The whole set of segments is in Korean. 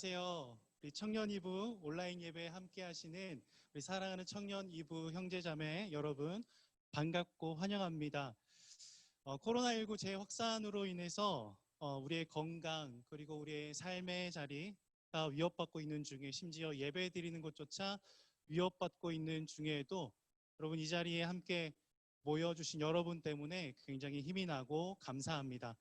안녕하세요. 우리 청년 이부 온라인 예배에 함께 하시는 우리 사랑하는 청년 이부 형제자매 여러분 반갑고 환영합니다. 코로나19 재확산으로 인해서 우리의 건강 그리고 우리의 삶의 자리가 위협받고 있는 중에 심지어 예배 드리는 것조차 위협받고 있는 중에도 여러분 이 자리에 함께 모여주신 여러분 때문에 굉장히 힘이 나고 감사합니다.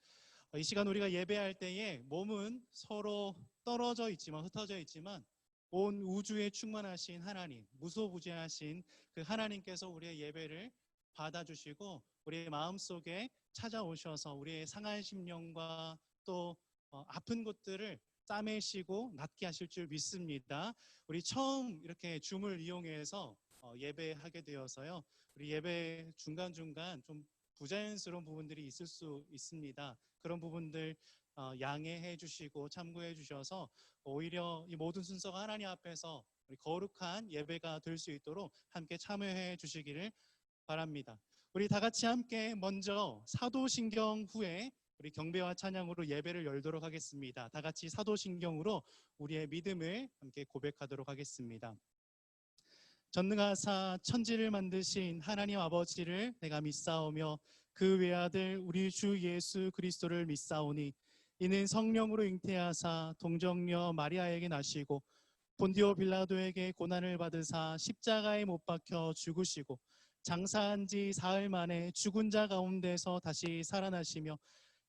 이 시간 우리가 예배할 때에 몸은 서로 떨어져 있지만 흩어져 있지만 온 우주에 충만하신 하나님, 무소부재하신 그 하나님께서 우리의 예배를 받아주시고 우리의 마음속에 찾아오셔서 우리의 상한 심령과 또 아픈 곳들을 싸매시고 낫게 하실 줄 믿습니다. 우리 처음 이렇게 줌을 이용해서 예배하게 되어서요. 우리 예배 중간중간 좀 부자연스러운 부분들이 있을 수 있습니다. 그런 부분들 양해해 주시고 참고해 주셔서 오히려 이 모든 순서가 하나님 앞에서 우리 거룩한 예배가 될 수 있도록 함께 참여해 주시기를 바랍니다. 우리 다 같이 함께 먼저 사도신경 후에 우리 경배와 찬양으로 예배를 열도록 하겠습니다. 다 같이 사도신경으로 우리의 믿음을 함께 고백하도록 하겠습니다. 전능하사 천지를 만드신 하나님 아버지를 내가 믿사오며 그 외아들 우리 주 예수 그리스도를 믿사오니 이는 성령으로 잉태하사 동정녀 마리아에게 나시고 본디오 빌라도에게 고난을 받으사 십자가에 못 박혀 죽으시고 장사한 지 사흘 만에 죽은 자 가운데서 다시 살아나시며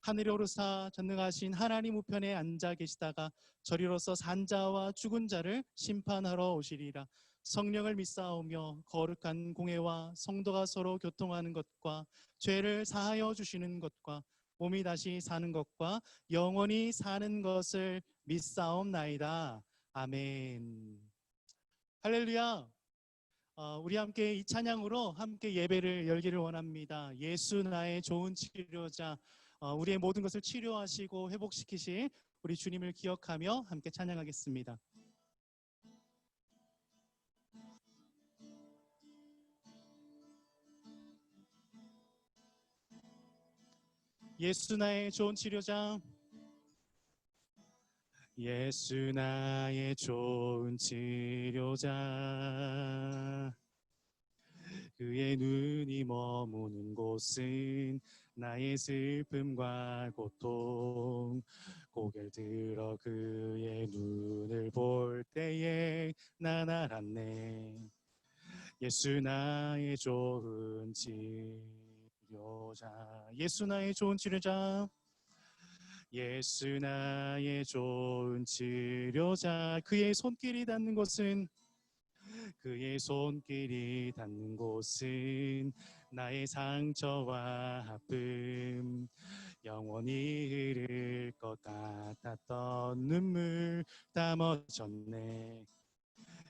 하늘에 오르사 전능하신 하나님 우편에 앉아 계시다가 저리로서 산 자와 죽은 자를 심판하러 오시리라. 성령을 믿사오며 거룩한 공회와 성도가 서로 교통하는 것과 죄를 사하여 주시는 것과 몸이 다시 사는 것과 영원히 사는 것을 믿사옵나이다. 아멘. 할렐루야. 우리 함께 이 찬양으로 함께 예배를 열기를 원합니다. 예수 나의 좋은 치료자, 우리의 모든 것을 치료하시고 회복시키실 우리 주님을 기억하며 함께 찬양하겠습니다. 예수 나의 좋은 치료자, 예수 나의 좋은 치료자, 그의 눈이 머무는 곳은 나의 슬픔과 고통, 고개를 들어 그의 눈을 볼 때에 난 알았네. 예수 나의 좋은 치료자, 예수 나의 좋은 치료자, 예수 나의 좋은 치료자, 그의 손길이 닿는 곳은 나의 상처와 아픔, 영원히 흐를 것 같았던 눈물 다 멎었네.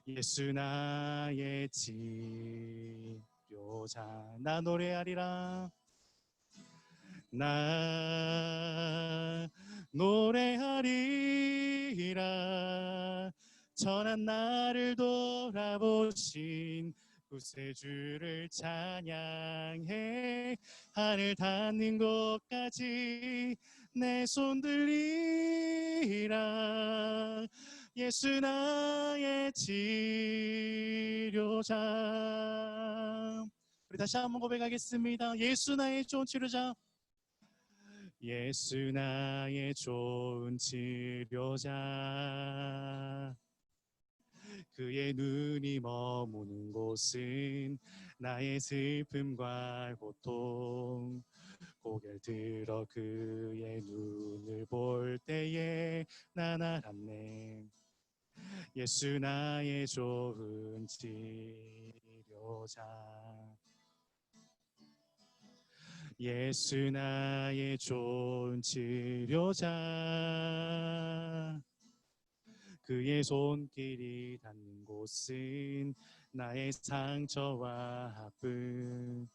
예수 나의 치료자, 나 노래하리라. 나 노래하리라. 천한 나를 돌아보신 구세주를 찬양해. 하늘 닿는 곳까지 내 손 들리라. 예수 나의 치료자. 우리 다시 한번 고백하겠습니다. 예수 나의 좋은 치료자, 예수 나의 좋은 치료자, 그의 눈이 머무는 곳은 나의 슬픔과 고통, 고개를 들어 그의 눈을 볼 때에 난 알았네. 예수 나의 좋은 치료자, 예수 나의 좋은 치료자, 그의 손길이 닿는 곳은 나의 상처와 아픔,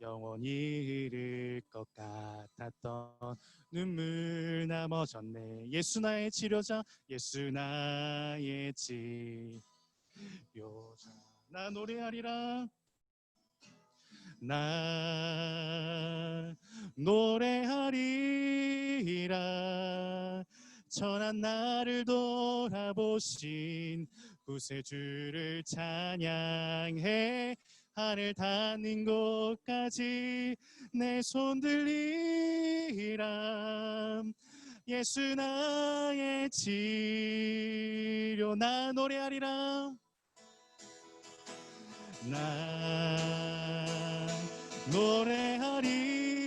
영원히 흐를 것 같았던 눈물 나 멎었네. 예수 나의 치료자, 예수 나의 치료자, 나 노래하리라. 나 노래하리라. 천한 나를 돌아보신 구세주를 찬양해 하늘 닿는 곳까지 내 손 들리라. 예수 나의 치료. 나 노래하리라. 나 노래하리라.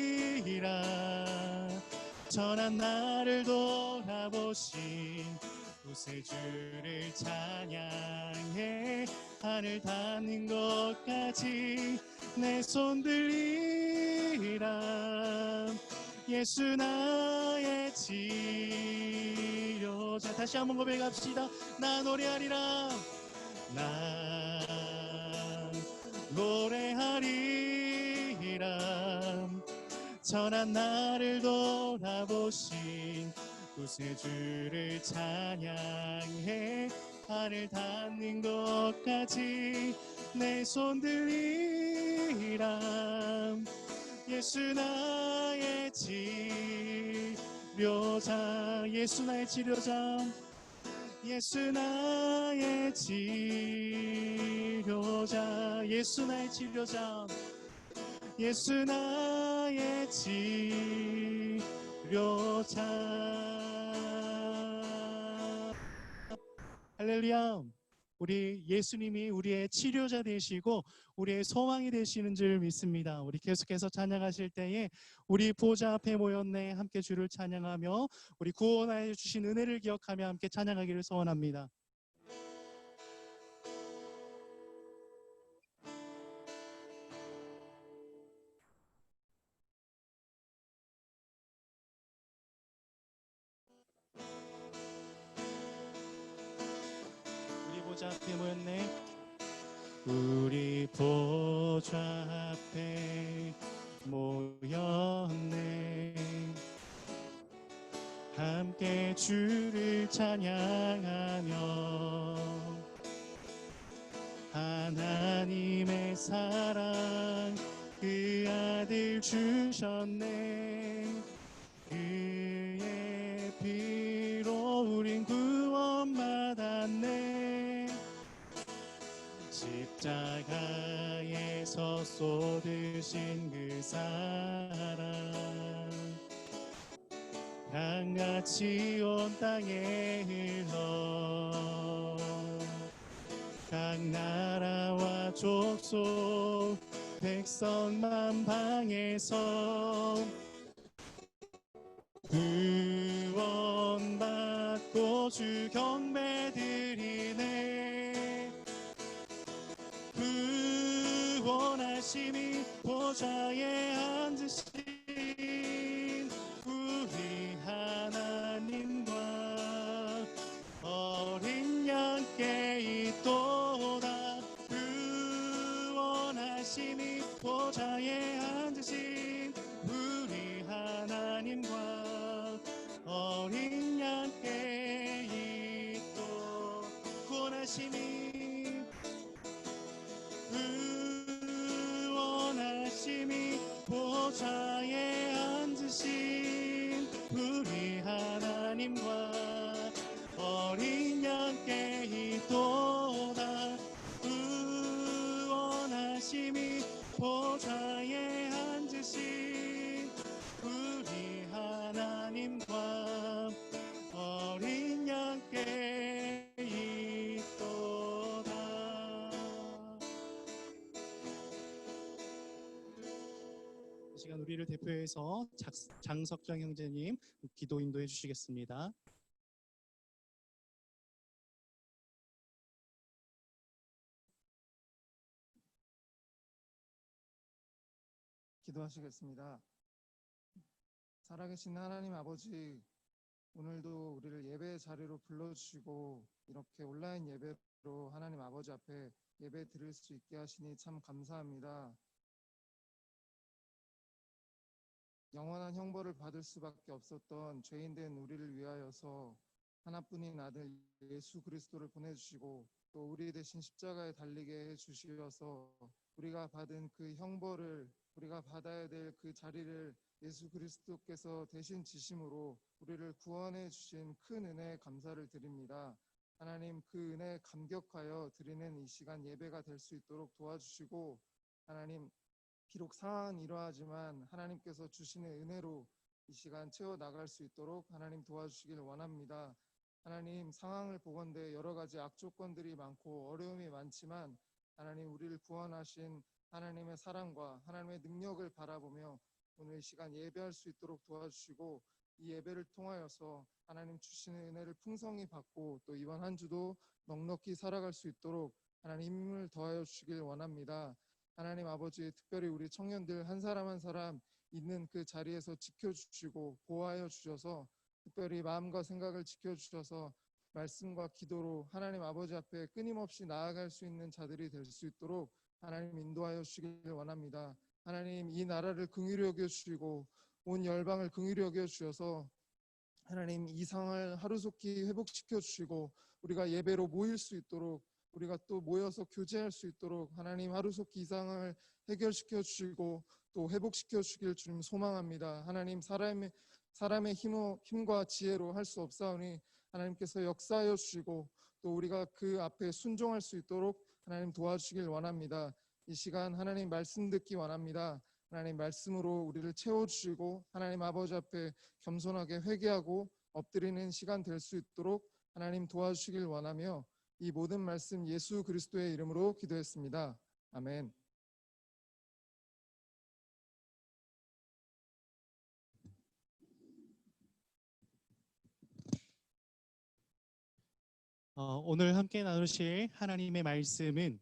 천한 나를 돌아보신 구세주를 찬양해 하늘 닿는 것까지 내 손 들리라. 예수 나의 치료자. 다시 한번 고백합시다. 나 노래하리라. 나 노래하리라. 천한 나를 돌아보신 구세주를 찬양해 하늘 닿는 것까지 내 손 들리라. 예수 나의 치료자. 예수 나의 치료자. 예수 나의 치료자. 예수 나의 치료자. 예수 나의 치료자. 할렐루야. 우리 예수님이 우리의 치료자 되시고 우리의 소망이 되시는 줄 믿습니다. 우리 계속해서 찬양하실 때에 우리 보좌 앞에 모였네 함께 주를 찬양하며 우리 구원하여 주신 은혜를 기억하며 함께 찬양하기를 소원합니다. 우리 보좌 앞에 모였네. 우리 보좌 앞에 모였네 함께 주를 찬양하며 하나님의 사랑 그 아들 주셨네. 그의 피로 우린 구원받았네. 십자가에서 쏟으신 그 사랑 강같이 온 땅에 흘러 각 나라와 족속 백성 만방에서 구원받고 주 경배 드리네. 구원하심이 보좌에 앉으신 우리 하나님과 어린 양께 있도다. 구원하심이 보좌에 앉으신 우리 하나님과 어린 양께 있도. 구원하심이 보좌에 앉으신 우리 하나님과 어린 양께 있도다. 구원하심이 보좌에 앉으신 우리 하나님과 어린 양께 있도다. 이 시간 우리를 대표해서 장석정 형제님 기도 인도해 주시겠습니다. 기도하시겠습니다. 살아계신 하나님 아버지, 오늘도 우리를 예배의 자리로 불러주시고 이렇게 온라인 예배로 하나님 아버지 앞에 예배 드릴 수 있게 하시니 참 감사합니다. 영원한 형벌을 받을 수밖에 없었던 죄인된 우리를 위하여서 하나뿐인 아들 예수 그리스도를 보내주시고 또 우리 대신 십자가에 달리게 해주시어서 우리가 받은 그 형벌을 우리가 받아야 될 그 자리를 예수 그리스도께서 대신 지심으로 우리를 구원해 주신 큰 은혜에 감사를 드립니다. 하나님, 그 은혜에 감격하여 드리는 이 시간 예배가 될 수 있도록 도와주시고, 하나님, 비록 상황은 이러하지만 하나님께서 주시는 은혜로 이 시간 채워 나갈 수 있도록 하나님 도와주시길 원합니다. 하나님, 상황을 보건대 여러 가지 악조건들이 많고 어려움이 많지만 하나님, 우리를 구원하신 하나님의 사랑과 하나님의 능력을 바라보며 오늘 이 시간 예배할 수 있도록 도와주시고, 이 예배를 통하여서 하나님 주시는 은혜를 풍성히 받고 또 이번 한 주도 넉넉히 살아갈 수 있도록 하나님 힘을 더하여 주시길 원합니다. 하나님 아버지, 특별히 우리 청년들 한 사람 한 사람 있는 그 자리에서 지켜주시고 보호하여 주셔서, 특별히 마음과 생각을 지켜주셔서 말씀과 기도로 하나님 아버지 앞에 끊임없이 나아갈 수 있는 자들이 될 수 있도록 하나님 인도하여 주시길 원합니다. 하나님, 이 나라를 긍휼히 여겨 주시고 온 열방을 긍휼히 여겨 주셔서 하나님, 이 상황을 하루속히 회복시켜 주시고 우리가 예배로 모일 수 있도록, 우리가 또 모여서 교제할 수 있도록 하나님 하루속히 이 상황을 해결시켜 주시고 또 회복시켜 주길 주님 소망합니다. 하나님, 사람의 힘과 지혜로 할 수 없사오니 하나님께서 역사하여 주시고 또 우리가 그 앞에 순종할 수 있도록 하나님 도와주시길 원합니다. 이 시간 하나님 말씀 듣기 원합니다. 하나님 말씀으로 우리를 채워주시고 하나님 아버지 앞에 겸손하게 회개하고 엎드리는 시간 될 수 있도록 하나님 도와주시길 원하며, 이 모든 말씀 예수 그리스도의 이름으로 기도했습니다. 아멘. 오늘 함께 나누실 하나님의 말씀은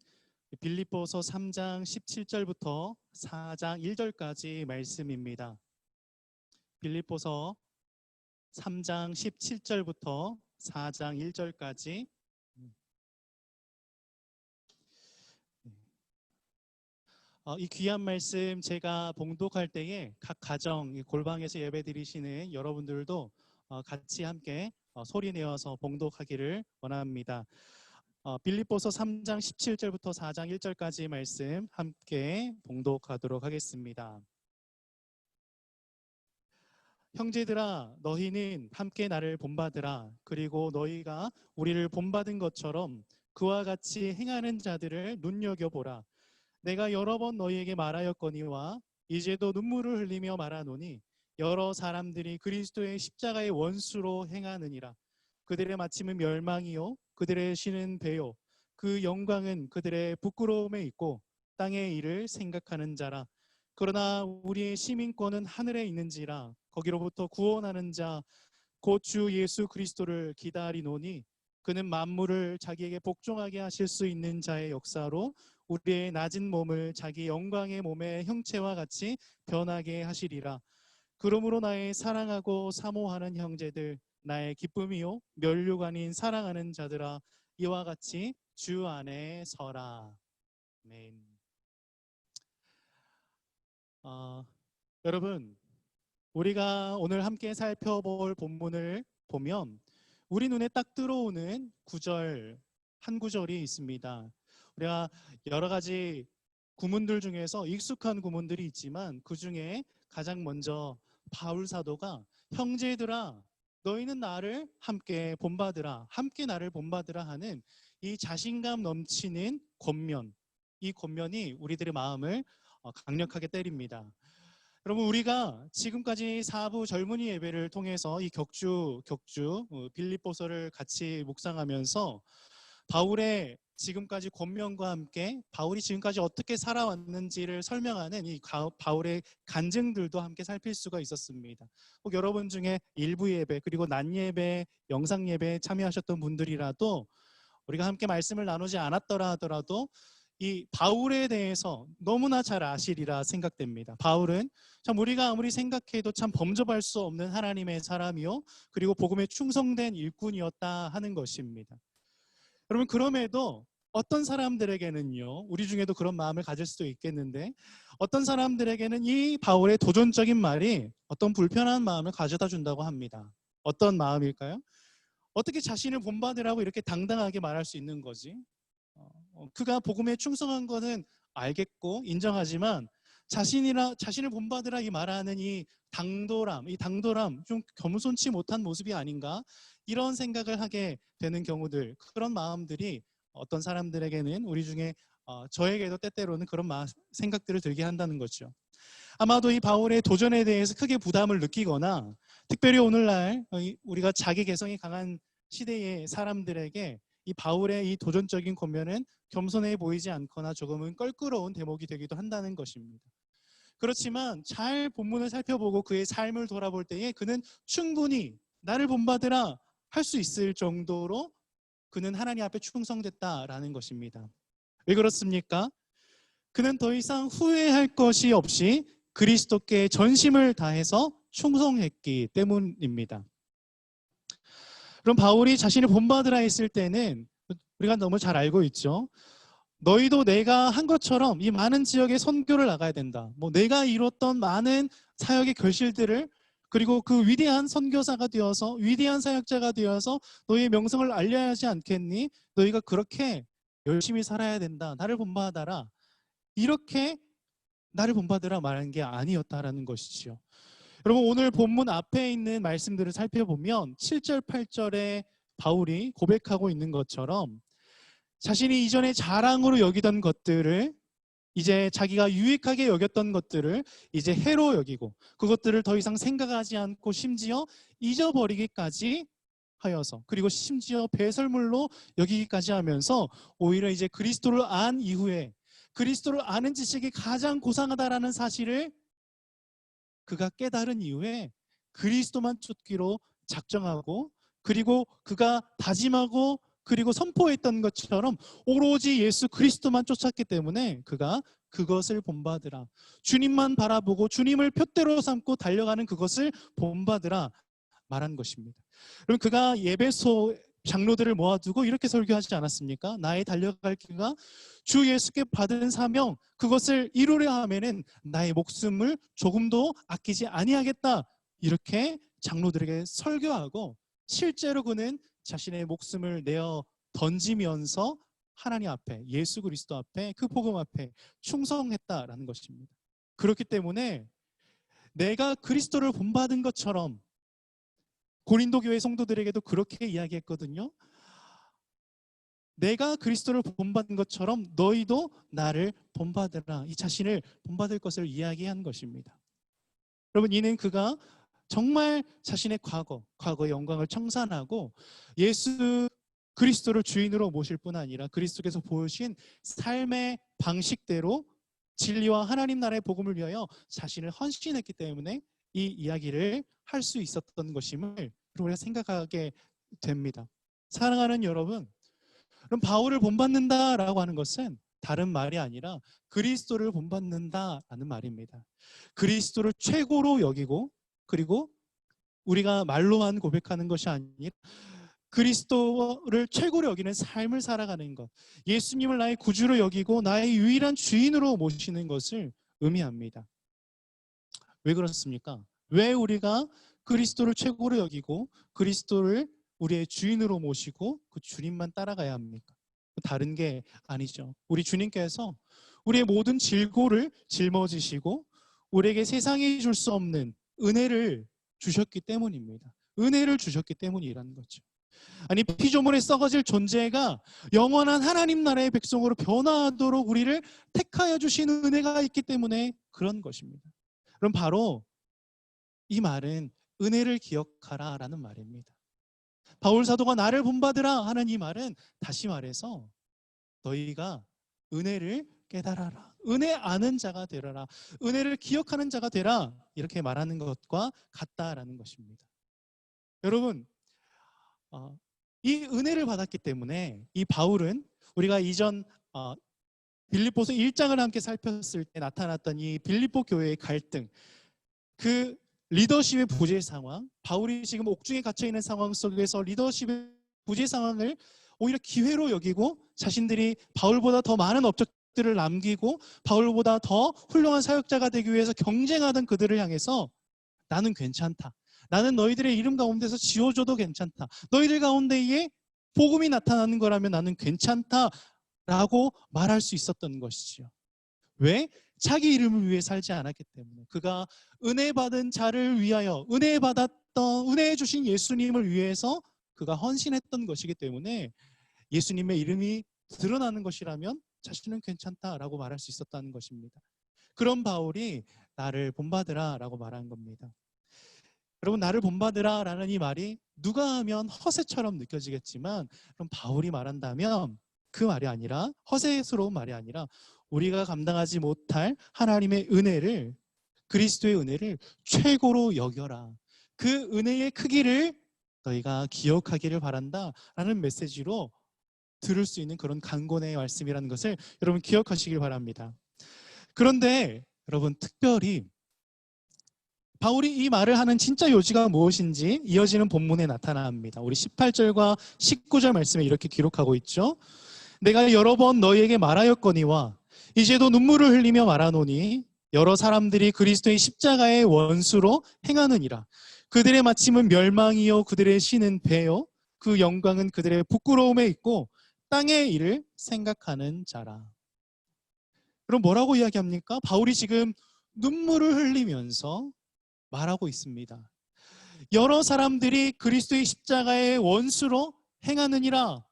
빌립보서 3장 17절부터 4장 1절까지 말씀입니다. 빌립보서 3장 17절부터 4장 1절까지. 이 귀한 말씀 제가 봉독할 때에 각 가정 골방에서 예배드리시는 여러분들도 같이 함께 소리 내어서 봉독하기를 원합니다. 빌립보서 3장 17절부터 4장 1절까지 말씀 함께 봉독하도록 하겠습니다. 형제들아, 너희는 함께 나를 본받으라. 그리고 너희가 우리를 본받은 것처럼 그와 같이 행하는 자들을 눈여겨보라. 내가 여러 번 너희에게 말하였거니와 이제도 눈물을 흘리며 말하노니, 여러 사람들이 그리스도의 십자가의 원수로 행하느니라. 그들의 마침은 멸망이요 그들의 신은 배요 그 영광은 그들의 부끄러움에 있고 땅의 일을 생각하는 자라. 그러나 우리의 시민권은 하늘에 있는지라. 거기로부터 구원하는 자 곧 주 예수 그리스도를 기다리노니, 그는 만물을 자기에게 복종하게 하실 수 있는 자의 역사로 우리의 낮은 몸을 자기 영광의 몸의 형체와 같이 변하게 하시리라. 그러므로 나의 사랑하고 사모하는 형제들, 나의 기쁨이요 면류가 아닌 사랑하는 자들아, 이와 같이 주 안에 서라. 아멘. 여러분, 우리가 오늘 함께 살펴볼 본문을 보면 우리 눈에 딱 들어오는 구절, 한 구절이 있습니다. 우리가 여러 가지 구문들 중에서 익숙한 구문들이 있지만 그 중에 가장 먼저 바울 사도가 형제들아 너희는 나를 함께 본받으라, 함께 나를 본받으라 하는 이 자신감 넘치는 권면, 이 권면이 우리들의 마음을 강력하게 때립니다. 여러분, 우리가 지금까지 4부 젊은이 예배를 통해서 이 격주 빌립보서를 같이 묵상하면서 바울의 지금까지 권면과 함께 바울이 지금까지 어떻게 살아왔는지를 설명하는 이 바울의 간증들도 함께 살필 수가 있었습니다. 혹 여러분 중에 일부 예배 그리고 낮 예배, 영상 예배에 참여하셨던 분들이라도 우리가 함께 말씀을 나누지 않았더라 하더라도 이 바울에 대해서 너무나 잘 아시리라 생각됩니다. 바울은 참 우리가 아무리 생각해도 참 범접할 수 없는 하나님의 사람이요 그리고 복음에 충성된 일꾼이었다 하는 것입니다. 여러분, 그럼에도 어떤 사람들에게는요, 우리 중에도 그런 마음을 가질 수도 있겠는데 어떤 사람들에게는 이 바울의 도전적인 말이 어떤 불편한 마음을 가져다 준다고 합니다. 어떤 마음일까요? 어떻게 자신을 본받으라고 이렇게 당당하게 말할 수 있는 거지? 그가 복음에 충성한 것은 알겠고 인정하지만 자신을 본받으라 이 말하는 이 당돌함 좀 겸손치 못한 모습이 아닌가 이런 생각을 하게 되는 경우들, 그런 마음들이 어떤 사람들에게는 우리 중에 저에게도 때때로는 그런 생각들을 들게 한다는 거죠. 아마도 이 바울의 도전에 대해서 크게 부담을 느끼거나 특별히 오늘날 우리가 자기 개성이 강한 시대의 사람들에게 이 바울의 이 도전적인 권면은 겸손해 보이지 않거나 조금은 껄끄러운 대목이 되기도 한다는 것입니다. 그렇지만 잘 본문을 살펴보고 그의 삶을 돌아볼 때에 그는 충분히 나를 본받으라 할 수 있을 정도로 그는 하나님 앞에 충성됐다라는 것입니다. 왜 그렇습니까? 그는 더 이상 후회할 것이 없이 그리스도께 전심을 다해서 충성했기 때문입니다. 그럼 바울이 자신을 본받으라 했을 때는 우리가 너무 잘 알고 있죠. 너희도 내가 한 것처럼 이 많은 지역에 선교를 나가야 된다. 내가 이뤘던 많은 사역의 결실들을, 그리고 그 위대한 선교사가 되어서 위대한 사역자가 되어서 너희의 명성을 알려야 하지 않겠니? 너희가 그렇게 열심히 살아야 된다. 나를 본받아라. 이렇게 나를 본받으라 말하는 게 아니었다라는 것이죠. 여러분, 오늘 본문 앞에 있는 말씀들을 살펴보면 7절, 8절에 바울이 고백하고 있는 것처럼 자신이 이전에 자랑으로 여기던 것들을, 이제 자기가 유익하게 여겼던 것들을 이제 해로 여기고 그것들을 더 이상 생각하지 않고 심지어 잊어버리기까지 하여서, 그리고 심지어 배설물로 여기기까지 하면서 오히려 이제 그리스도를 안 이후에 그리스도를 아는 지식이 가장 고상하다라는 사실을 그가 깨달은 이후에 그리스도만 쫓기로 작정하고, 그리고 그가 다짐하고 그리고 선포했던 것처럼 오로지 예수 그리스도만 쫓았기 때문에 그가 그것을 본받으라, 주님만 바라보고 주님을 표대로 삼고 달려가는 그것을 본받으라 말한 것입니다. 그럼 그가 예배소 장로들을 모아두고 이렇게 설교하지 않았습니까? 나의 달려갈 길과 주 예수께 받은 사명, 그것을 이루려 하면은 나의 목숨을 조금도 아끼지 아니하겠다, 이렇게 장로들에게 설교하고 실제로 그는 자신의 목숨을 내어 던지면서 하나님 앞에, 예수 그리스도 앞에, 그 복음 앞에 충성했다라는 것입니다. 그렇기 때문에 내가 그리스도를 본받은 것처럼, 고린도 교회 성도들에게도 그렇게 이야기했거든요. 내가 그리스도를 본받은 것처럼 너희도 나를 본받으라, 이 자신을 본받을 것을 이야기한 것입니다. 여러분, 이는 그가 정말 자신의 과거의 영광을 청산하고 예수 그리스도를 주인으로 모실 뿐 아니라 그리스도께서 보여주신 삶의 방식대로 진리와 하나님 나라의 복음을 위하여 자신을 헌신했기 때문에 이 이야기를 할 수 있었던 것임을 우리가 생각하게 됩니다. 사랑하는 여러분, 그럼 바울을 본받는다라고 하는 것은 다른 말이 아니라 그리스도를 본받는다라는 말입니다. 그리스도를 최고로 여기고, 그리고 우리가 말로만 고백하는 것이 아니라 그리스도를 최고로 여기는 삶을 살아가는 것, 예수님을 나의 구주로 여기고 나의 유일한 주인으로 모시는 것을 의미합니다. 왜 그렇습니까? 왜 우리가 그리스도를 최고로 여기고 그리스도를 우리의 주인으로 모시고 그 주님만 따라가야 합니까? 다른 게 아니죠. 우리 주님께서 우리의 모든 질고를 짊어지시고 우리에게 세상이 줄 수 없는 은혜를 주셨기 때문입니다. 은혜를 주셨기 때문이라는 거죠. 아니, 피조물에 썩어질 존재가 영원한 하나님 나라의 백성으로 변화하도록 우리를 택하여 주신 은혜가 있기 때문에 그런 것입니다. 그럼 바로 이 말은 은혜를 기억하라 라는 말입니다. 바울 사도가 나를 본받으라 하는 이 말은 다시 말해서 너희가 은혜를 깨달아라, 은혜 아는 자가 되라, 은혜를 기억하는 자가 되라, 이렇게 말하는 것과 같다라는 것입니다. 여러분, 이 은혜를 받았기 때문에 이 바울은 우리가 이전 빌립보서 1장을 함께 살폈을 때 나타났던 이 빌립보 교회의 갈등, 그 리더십의 부재 상황, 바울이 지금 옥중에 갇혀있는 상황 속에서 리더십의 부재 상황을 오히려 기회로 여기고 자신들이 바울보다 더 많은 업적들을 남기고 바울보다 더 훌륭한 사역자가 되기 위해서 경쟁하던 그들을 향해서 나는 괜찮다, 나는 너희들의 이름 가운데서 지워줘도 괜찮다, 너희들 가운데에 복음이 나타나는 거라면 나는 괜찮다라고 말할 수 있었던 것이지요. 왜? 자기 이름을 위해 살지 않았기 때문에, 그가 은혜 받은 자를 위하여 은혜 주신 예수님을 위해서 그가 헌신했던 것이기 때문에 예수님의 이름이 드러나는 것이라면 자신은 괜찮다라고 말할 수 있었다는 것입니다. 그런 바울이 나를 본받으라 라고 말한 겁니다. 여러분, 나를 본받으라 라는 이 말이 누가 하면 허세처럼 느껴지겠지만, 그럼 바울이 말한다면 그 말이 아니라, 허세스러운 말이 아니라 우리가 감당하지 못할 하나님의 은혜를, 그리스도의 은혜를 최고로 여겨라, 그 은혜의 크기를 너희가 기억하기를 바란다 라는 메시지로 들을 수 있는 그런 강권의 말씀이라는 것을 여러분 기억하시길 바랍니다. 그런데 여러분, 특별히 바울이 이 말을 하는 진짜 요지가 무엇인지 이어지는 본문에 나타납니다. 우리 18절과 19절 말씀에 이렇게 기록하고 있죠. 내가 여러 번 너희에게 말하였거니와 이제도 눈물을 흘리며 말하노니 여러 사람들이 그리스도의 십자가의 원수로 행하느니라. 그들의 마침은 멸망이요 그들의 신은 배요 그 영광은 그들의 부끄러움에 있고 땅의 일을 생각하는 자라. 그럼 뭐라고 이야기합니까? 바울이 지금 눈물을 흘리면서 말하고 있습니다. 여러 사람들이 그리스도의 십자가의 원수로 행하느니라.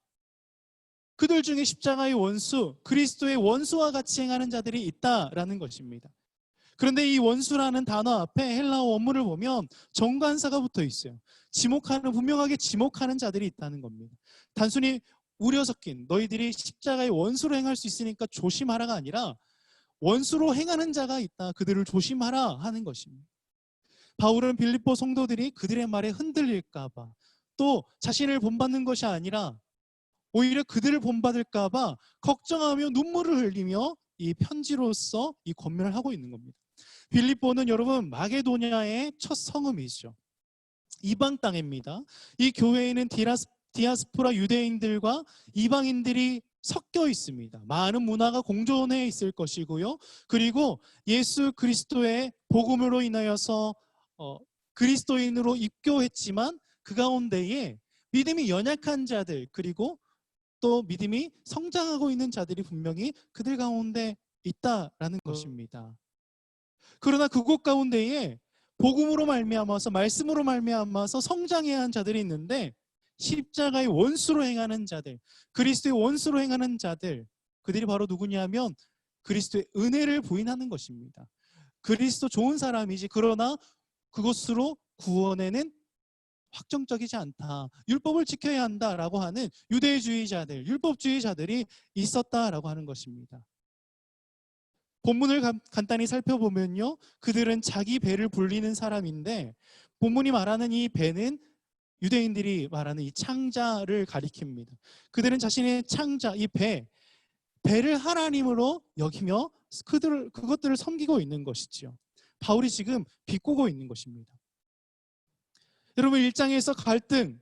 그들 중에 십자가의 원수, 그리스도의 원수와 같이 행하는 자들이 있다라는 것입니다. 그런데 이 원수라는 단어 앞에 헬라어 원문을 보면 정관사가 붙어 있어요. 분명하게 지목하는 자들이 있다는 겁니다. 단순히 우려 섞인 너희들이 십자가의 원수로 행할 수 있으니까 조심하라가 아니라 원수로 행하는 자가 있다, 그들을 조심하라 하는 것입니다. 바울은 빌립보 성도들이 그들의 말에 흔들릴까 봐, 또 자신을 본받는 것이 아니라 오히려 그들을 본받을까 봐 걱정하며 눈물을 흘리며 이 편지로서 이 권면을 하고 있는 겁니다. 빌립보는 여러분 마게도냐의 첫 성읍이죠. 이방 땅입니다. 이 교회에는 디아스포라 유대인들과 이방인들이 섞여 있습니다. 많은 문화가 공존해 있을 것이고요. 그리고 예수 그리스도의 복음으로 인하여서 그리스도인으로 입교했지만 그 가운데에 믿음이 연약한 자들, 그리고 또 믿음이 성장하고 있는 자들이 분명히 그들 가운데 있다라는 것입니다. 그러나 그곳 가운데에 복음으로 말미암아서, 말씀으로 말미암아서 성장해야 한 자들이 있는데, 십자가의 원수로 행하는 자들, 그리스도의 원수로 행하는 자들, 그들이 바로 누구냐면 그리스도의 은혜를 부인하는 것입니다. 그리스도 좋은 사람이지, 그러나 그것으로 구원에는 확정적이지 않다, 율법을 지켜야 한다라고 하는 유대주의자들, 율법주의자들이 있었다라고 하는 것입니다. 본문을 간단히 살펴보면요, 그들은 자기 배를 불리는 사람인데, 본문이 말하는 이 배는 유대인들이 말하는 이 창자를 가리킵니다. 그들은 자신의 창자, 이 배를 하나님으로 여기며 그것들을 섬기고 있는 것이지요. 바울이 지금 비꼬고 있는 것입니다. 여러분, 1장에서 갈등,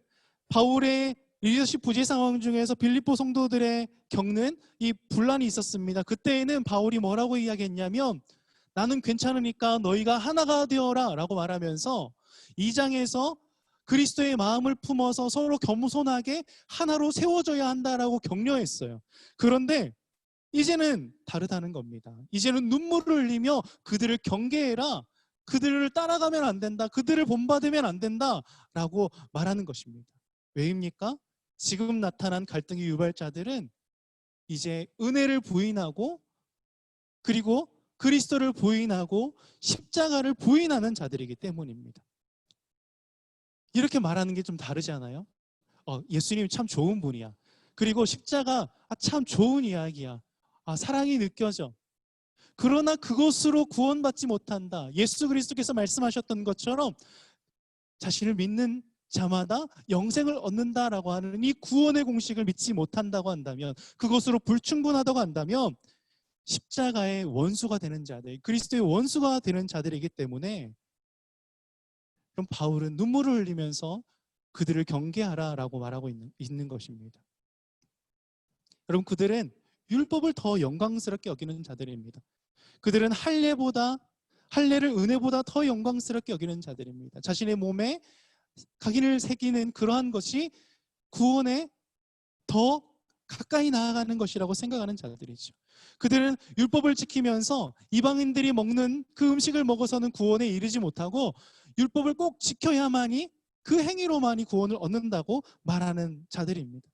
바울의 리더십 부재 상황 중에서 빌립보 성도들의 겪는 이 분란이 있었습니다. 그때에는 바울이 뭐라고 이야기했냐면, 나는 괜찮으니까 너희가 하나가 되어라 라고 말하면서 2장에서 그리스도의 마음을 품어서 서로 겸손하게 하나로 세워져야 한다라고 격려했어요. 그런데 이제는 다르다는 겁니다. 이제는 눈물을 흘리며 그들을 경계해라, 그들을 따라가면 안 된다, 그들을 본받으면 안 된다라고 말하는 것입니다. 왜입니까? 지금 나타난 갈등의 유발자들은 이제 은혜를 부인하고, 그리고 그리스도를 부인하고 십자가를 부인하는 자들이기 때문입니다. 이렇게 말하는 게 좀 다르지 않아요? 예수님이 참 좋은 분이야, 그리고 십자가 참 좋은 이야기야, 사랑이 느껴져. 그러나 그것으로 구원받지 못한다. 예수 그리스도께서 말씀하셨던 것처럼 자신을 믿는 자마다 영생을 얻는다라고 하는 이 구원의 공식을 믿지 못한다고 한다면, 그것으로 불충분하다고 한다면 십자가의 원수가 되는 자들, 그리스도의 원수가 되는 자들이기 때문에, 그럼 바울은 눈물을 흘리면서 그들을 경계하라라고 말하고 있는 것입니다. 여러분, 그들은 율법을 더 영광스럽게 여기는 자들입니다. 그들은 할례를 은혜보다 더 영광스럽게 여기는 자들입니다. 자신의 몸에 각인을 새기는 그러한 것이 구원에 더 가까이 나아가는 것이라고 생각하는 자들이죠. 그들은 율법을 지키면서 이방인들이 먹는 그 음식을 먹어서는 구원에 이르지 못하고 율법을 꼭 지켜야만이 그 행위로만이 구원을 얻는다고 말하는 자들입니다.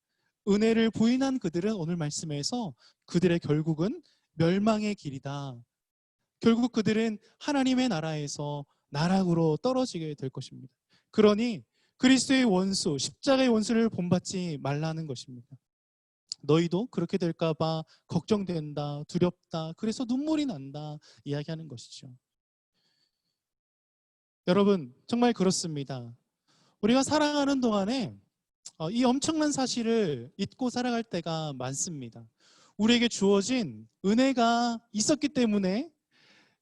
은혜를 부인한 그들은 오늘 말씀에서 그들의 결국은 멸망의 길이다. 결국 그들은 하나님의 나라에서 나락으로 떨어지게 될 것입니다. 그러니 그리스도의 원수, 십자가의 원수를 본받지 말라는 것입니다. 너희도 그렇게 될까 봐 걱정된다, 두렵다, 그래서 눈물이 난다 이야기하는 것이죠. 여러분, 정말 그렇습니다. 우리가 살아가는 동안에 이 엄청난 사실을 잊고 살아갈 때가 많습니다. 우리에게 주어진 은혜가 있었기 때문에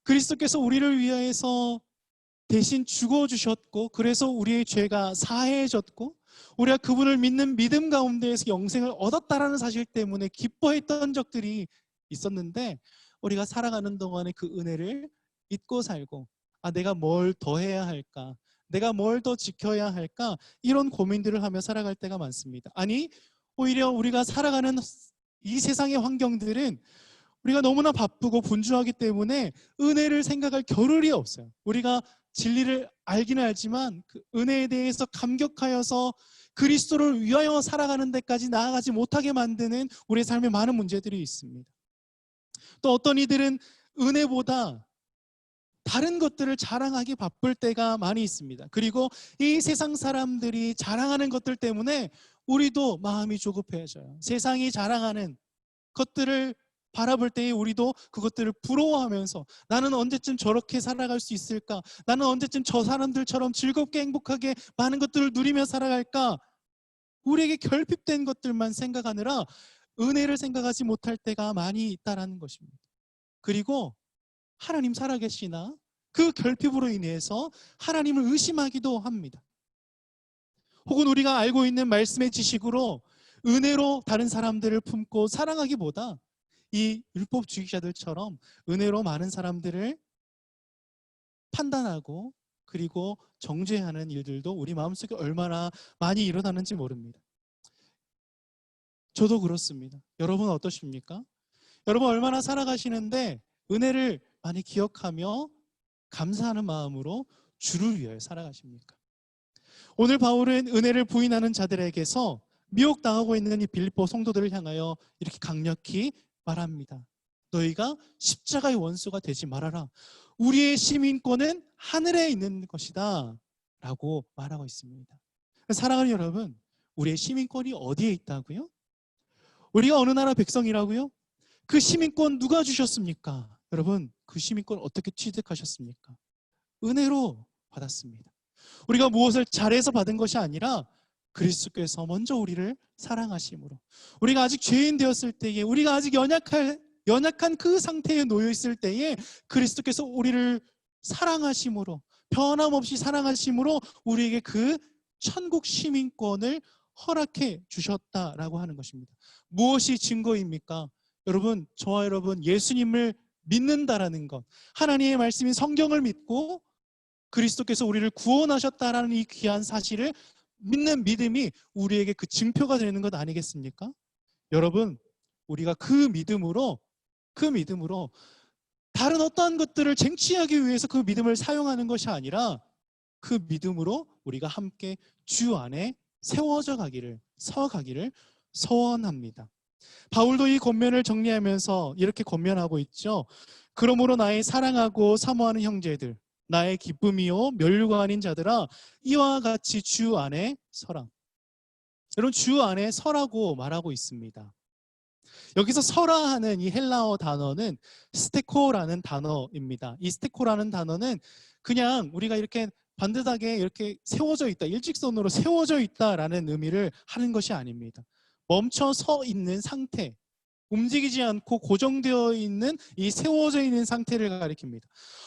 그리스도께서 우리를 위하여서 대신 죽어주셨고, 그래서 우리의 죄가 사해졌고, 우리가 그분을 믿는 믿음 가운데에서 영생을 얻었다라는 사실 때문에 기뻐했던 적들이 있었는데, 우리가 살아가는 동안에 그 은혜를 잊고 살고, 내가 뭘 더 해야 할까? 내가 뭘 더 지켜야 할까? 이런 고민들을 하며 살아갈 때가 많습니다. 아니, 오히려 우리가 살아가는 이 세상의 환경들은 우리가 너무나 바쁘고 분주하기 때문에 은혜를 생각할 겨를이 없어요. 우리가 진리를 알기는 알지만 그 은혜에 대해서 감격하여서 그리스도를 위하여 살아가는 데까지 나아가지 못하게 만드는 우리의 삶에 많은 문제들이 있습니다. 또 어떤 이들은 은혜보다 다른 것들을 자랑하기 바쁠 때가 많이 있습니다. 그리고 이 세상 사람들이 자랑하는 것들 때문에 우리도 마음이 조급해져요. 세상이 자랑하는 것들을 바라볼 때에 우리도 그것들을 부러워하면서 나는 언제쯤 저렇게 살아갈 수 있을까? 나는 언제쯤 저 사람들처럼 즐겁게 행복하게 많은 것들을 누리며 살아갈까? 우리에게 결핍된 것들만 생각하느라 은혜를 생각하지 못할 때가 많이 있다는 것입니다. 그리고 하나님 살아계시나? 그 결핍으로 인해서 하나님을 의심하기도 합니다. 혹은 우리가 알고 있는 말씀의 지식으로 은혜로 다른 사람들을 품고 사랑하기보다 이 율법주의자들처럼 은혜로 많은 사람들을 판단하고 그리고 정죄하는 일들도 우리 마음속에 얼마나 많이 일어나는지 모릅니다. 저도 그렇습니다. 여러분 어떠십니까? 여러분 얼마나 살아가시는데 은혜를 많이 기억하며 감사하는 마음으로 주를 위하여 살아가십니까? 오늘 바울은 은혜를 부인하는 자들에게서 미혹당하고 있는 이 빌립보 성도들을 향하여 이렇게 강력히 말합니다. 너희가 십자가의 원수가 되지 말아라. 우리의 시민권은 하늘에 있는 것이다 라고 말하고 있습니다. 사랑하는 여러분, 우리의 시민권이 어디에 있다고요? 우리가 어느 나라 백성이라고요? 그 시민권 누가 주셨습니까? 여러분, 그 시민권 어떻게 취득하셨습니까? 은혜로 받았습니다. 우리가 무엇을 잘해서 받은 것이 아니라 그리스도께서 먼저 우리를 사랑하심으로, 우리가 아직 죄인 되었을 때에, 우리가 아직 연약한 그 상태에 놓여 있을 때에 그리스도께서 우리를 사랑하심으로, 변함없이 사랑하심으로 우리에게 그 천국 시민권을 허락해 주셨다라고 하는 것입니다. 무엇이 증거입니까? 여러분, 저와 여러분 예수님을 믿는다라는 것, 하나님의 말씀인 성경을 믿고 그리스도께서 우리를 구원하셨다라는 이 귀한 사실을 믿는 믿음이 우리에게 그 증표가 되는 것 아니겠습니까? 여러분, 우리가 그 믿음으로 다른 어떠한 것들을 쟁취하기 위해서 그 믿음을 사용하는 것이 아니라 그 믿음으로 우리가 함께 주 안에 세워져 가기를, 서가기를 소원합니다. 바울도 이 권면을 정리하면서 이렇게 권면하고 있죠. 그러므로 나의 사랑하고 사모하는 형제들, 나의 기쁨이요 멸류가 아닌 자들아, 이와 같이 주 안에 서라. 여러분, 주 안에 서라고 말하고 있습니다. 여기서 서라 하는 이 헬라어 단어는 스테코라는 단어입니다. 이 스테코라는 단어는 그냥 우리가 이렇게 반듯하게 이렇게 세워져 있다, 일직선으로 세워져 있다라는 의미를 하는 것이 아닙니다. 멈춰 서 있는 상태, 움직이지 않고 고정되어 있는 이 세워져 있는 상태를 가리킵니다.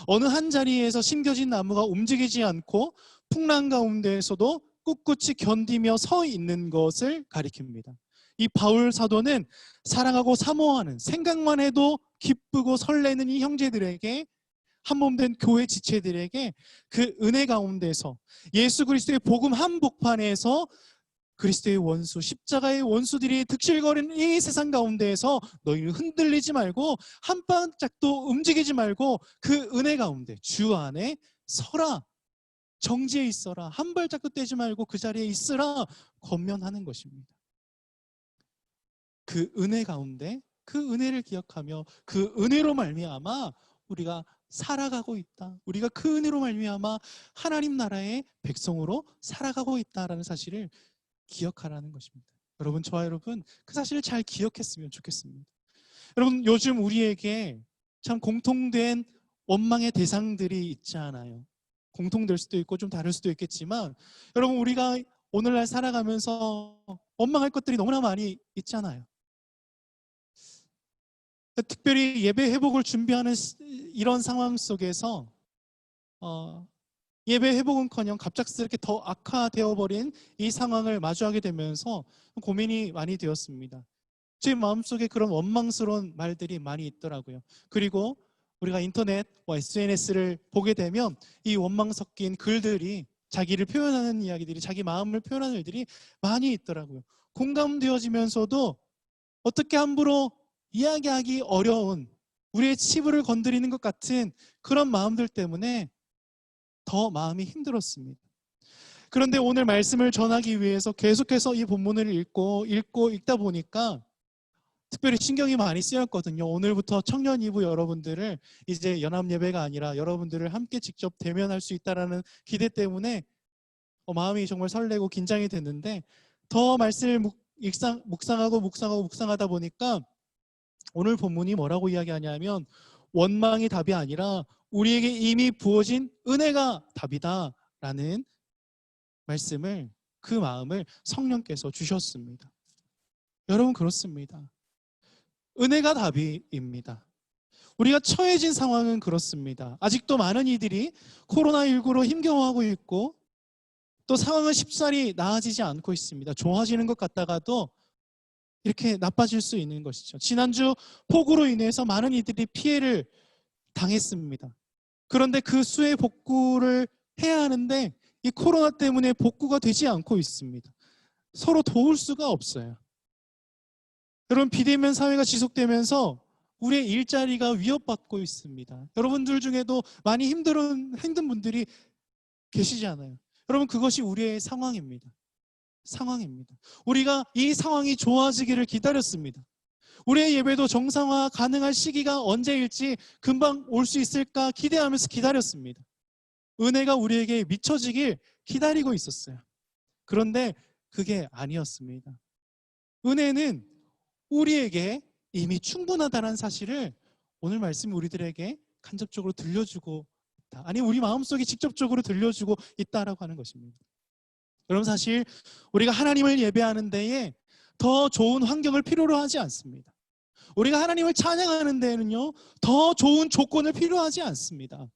어느 한 자리에서 심겨진 나무가 움직이지 않고 풍랑 가운데에서도 꿋꿋이 견디며 서 있는 것을 가리킵니다. 이 바울 사도는 사랑하고 사모하는, 생각만 해도 기쁘고 설레는 이 형제들에게, 한몸된 교회 지체들에게 그 은혜 가운데서 예수 그리스도의 복음 한복판에서 그리스도의 원수, 십자가의 원수들이 득실거리는 이 세상 가운데에서 너희는 흔들리지 말고 한 발짝도 움직이지 말고 그 은혜 가운데 주 안에 서라. 정지해 있어라. 한 발짝도 떼지 말고 그 자리에 있으라. 권면하는 것입니다. 그 은혜 가운데 그 은혜를 기억하며 그 은혜로 말미암아 우리가 살아가고 있다. 우리가 그 은혜로 말미암아 하나님 나라의 백성으로 살아가고 있다라는 사실을 기억하라는 것입니다. 여러분, 저와 여러분 그 사실을 잘 기억했으면 좋겠습니다. 여러분, 요즘 우리에게 참 공통된 원망의 대상들이 있지 않아요. 공통될 수도 있고 좀 다를 수도 있겠지만 여러분, 우리가 오늘날 살아가면서 원망할 것들이 너무나 많이 있잖아요. 특별히 예배 회복을 준비하는 이런 상황 속에서 예배 회복은커녕 갑작스럽게 더 악화되어 버린 이 상황을 마주하게 되면서 고민이 많이 되었습니다. 제 마음속에 그런 원망스러운 말들이 많이 있더라고요. 그리고 우리가 인터넷, SNS를 보게 되면 이 원망 섞인 글들이 자기를 표현하는 이야기들이, 자기 마음을 표현하는 일들이 많이 있더라고요. 공감되어지면서도 어떻게 함부로 이야기하기 어려운, 우리의 치부를 건드리는 것 같은 그런 마음들 때문에 더 마음이 힘들었습니다. 그런데 오늘 말씀을 전하기 위해서 계속해서 이 본문을 읽다 보니까 특별히 신경이 많이 쓰였거든요. 오늘부터 청년 이부 여러분들을 이제 연합 예배가 아니라 여러분들을 함께 직접 대면할 수 있다라는 기대 때문에 마음이 정말 설레고 긴장이 됐는데, 더 말씀을 묵상하다 보니까 오늘 본문이 뭐라고 이야기하냐면 원망이 답이 아니라 우리에게 이미 부어진 은혜가 답이다라는 말씀을, 그 마음을 성령께서 주셨습니다. 여러분, 그렇습니다. 은혜가 답입니다. 우리가 처해진 상황은 그렇습니다. 아직도 많은 이들이 코로나19로 힘겨워하고 있고 또 상황은 쉽사리 나아지지 않고 있습니다. 좋아지는 것 같다가도 이렇게 나빠질 수 있는 것이죠. 지난주 폭우로 인해서 많은 이들이 피해를 당했습니다. 그런데 그 수해 복구를 해야 하는데 이 코로나 때문에 복구가 되지 않고 있습니다. 서로 도울 수가 없어요. 여러분, 비대면 사회가 지속되면서 우리의 일자리가 위협받고 있습니다. 여러분들 중에도 많이 힘든 분들이 계시지 않아요? 여러분, 그것이 우리의 상황입니다. 우리가 이 상황이 좋아지기를 기다렸습니다. 우리의 예배도 정상화 가능할 시기가 언제일지, 금방 올 수 있을까 기대하면서 기다렸습니다. 은혜가 우리에게 미쳐지길 기다리고 있었어요. 그런데 그게 아니었습니다. 은혜는 우리에게 이미 충분하다는 사실을 오늘 말씀이 우리들에게 간접적으로 들려주고 있다. 아니, 우리 마음속에 직접적으로 들려주고 있다라고 하는 것입니다. 여러분, 사실 우리가 하나님을 예배하는 데에 더 좋은 환경을 필요로 하지 않습니다. 우리가 하나님을 찬양하는 데에는요, 더 좋은 조건을 필요하지 않습니다.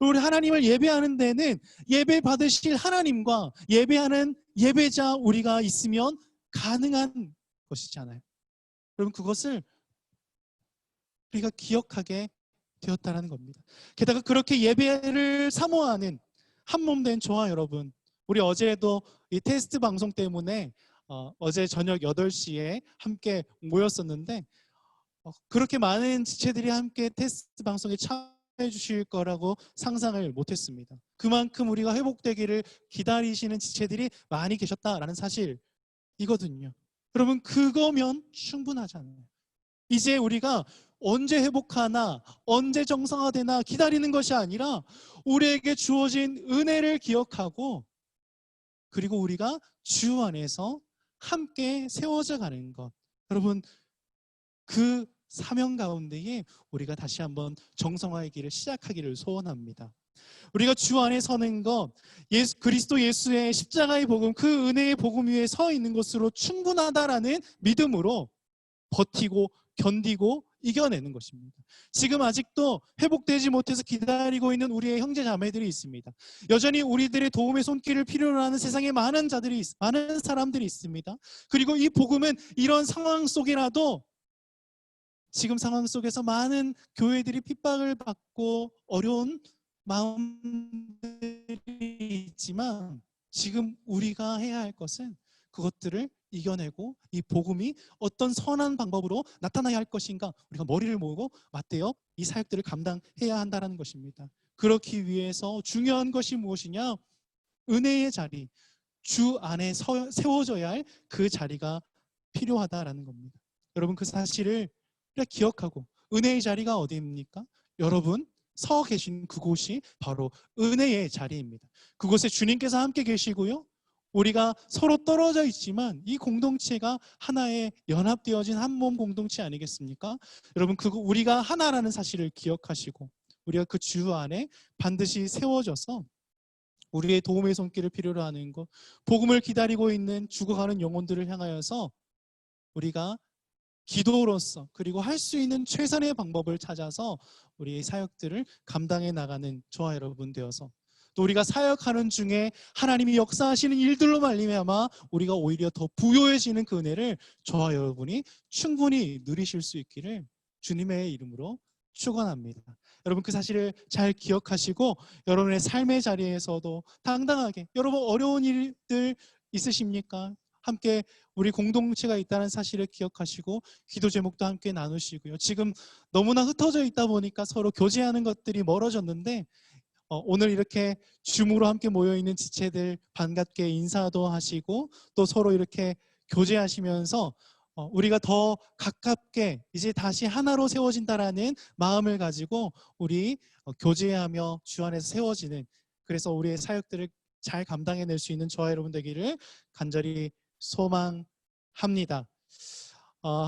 우리 하나님을 예배하는 데는 예배 받으실 하나님과 예배하는 예배자 우리가 있으면 가능한 것이잖아요. 여러분, 그것을 우리가 기억하게 되었다는 겁니다. 게다가 그렇게 예배를 사모하는 한몸된 저와 여러분, 우리 어제도 이 테스트 방송 때문에 어제 저녁 8시에 함께 모였었는데 그렇게 많은 지체들이 함께 테스트 방송에 참여해 주실 거라고 상상을 못했습니다. 그만큼 우리가 회복되기를 기다리시는 지체들이 많이 계셨다라는 사실이거든요. 여러분, 그거면 충분하잖아요. 이제 우리가 언제 회복하나, 언제 정상화되나 기다리는 것이 아니라 우리에게 주어진 은혜를 기억하고, 그리고 우리가 주 안에서 함께 세워져 가는 것. 여러분, 그 사명 가운데에 우리가 다시 한번 정성화의 길을 시작하기를 소원합니다. 우리가 주 안에 서는 것, 그리스도 예수의 십자가의 복음, 그 은혜의 복음 위에 서 있는 것으로 충분하다라는 믿음으로 버티고 견디고 이겨내는 것입니다. 지금 아직도 회복되지 못해서 기다리고 있는 우리의 형제 자매들이 있습니다. 여전히 우리들의 도움의 손길을 필요로 하는 세상에 많은 사람들이 있습니다. 그리고 이 복음은 이런 상황 속이라도, 지금 상황 속에서 많은 교회들이 핍박을 받고 어려운 마음들이 있지만 지금 우리가 해야 할 것은 그것들을 이겨내고 이 복음이 어떤 선한 방법으로 나타나야 할 것인가, 우리가 머리를 모으고 맞대어 이 사역들을 감당해야 한다는 것입니다. 그렇기 위해서 중요한 것이 무엇이냐? 은혜의 자리, 주 안에 세워져야 할 그 자리가 필요하다라는 겁니다. 여러분, 그 사실을 기억하고, 은혜의 자리가 어디입니까? 여러분 서 계신 그곳이 바로 은혜의 자리입니다. 그곳에 주님께서 함께 계시고요, 우리가 서로 떨어져 있지만 이 공동체가 하나의 연합되어진 한 몸 공동체 아니겠습니까? 여러분, 우리가 하나라는 사실을 기억하시고, 우리가 그 주 안에 반드시 세워져서 우리의 도움의 손길을 필요로 하는 것, 복음을 기다리고 있는 죽어가는 영혼들을 향하여서 우리가 기도로서, 그리고 할 수 있는 최선의 방법을 찾아서 우리의 사역들을 감당해 나가는 저와 여러분 되어서, 또 우리가 사역하는 중에 하나님이 역사하시는 일들로 말미암아 우리가 오히려 더 부요해지는 그 은혜를 저와 여러분이 충분히 누리실 수 있기를 주님의 이름으로 축원합니다. 여러분, 그 사실을 잘 기억하시고 여러분의 삶의 자리에서도 당당하게, 여러분 어려운 일들 있으십니까? 함께 우리 공동체가 있다는 사실을 기억하시고 기도 제목도 함께 나누시고요. 지금 너무나 흩어져 있다 보니까 서로 교제하는 것들이 멀어졌는데, 오늘 이렇게 줌으로 함께 모여있는 지체들 반갑게 인사도 하시고 또 서로 이렇게 교제하시면서 우리가 더 가깝게 이제 다시 하나로 세워진다라는 마음을 가지고 우리 교제하며 주 안에서 세워지는, 그래서 우리의 사역들을 잘 감당해낼 수 있는 저와 여러분 되기를 간절히 소망합니다.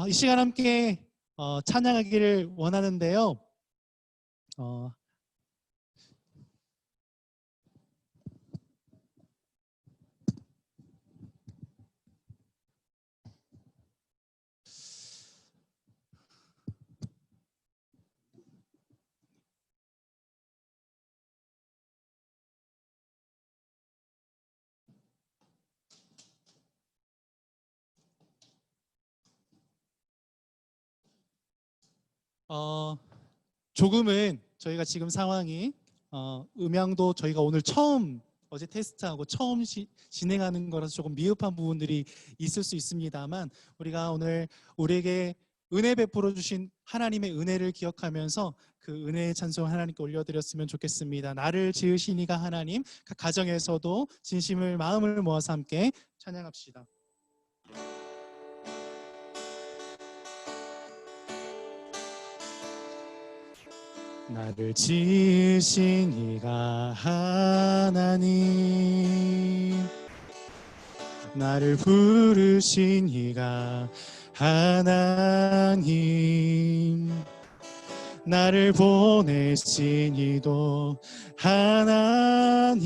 이 시간 함께 찬양하기를 원하는데요. 조금은 저희가 지금 상황이 음향도 저희가 오늘 처음 어제 테스트하고 처음 진행하는 거라서 조금 미흡한 부분들이 있을 수 있습니다만, 우리가 오늘 우리에게 은혜 베풀어 주신 하나님의 은혜를 기억하면서 그 은혜의 찬송 하나님께 올려드렸으면 좋겠습니다. 나를 지으신 이가 하나님, 각 가정에서도 진심을 마음을 모아서 함께 찬양합시다. 나를 지으신 이가 하나님, 나를 부르신 이가 하나님, 나를 보내신 이도 하나님,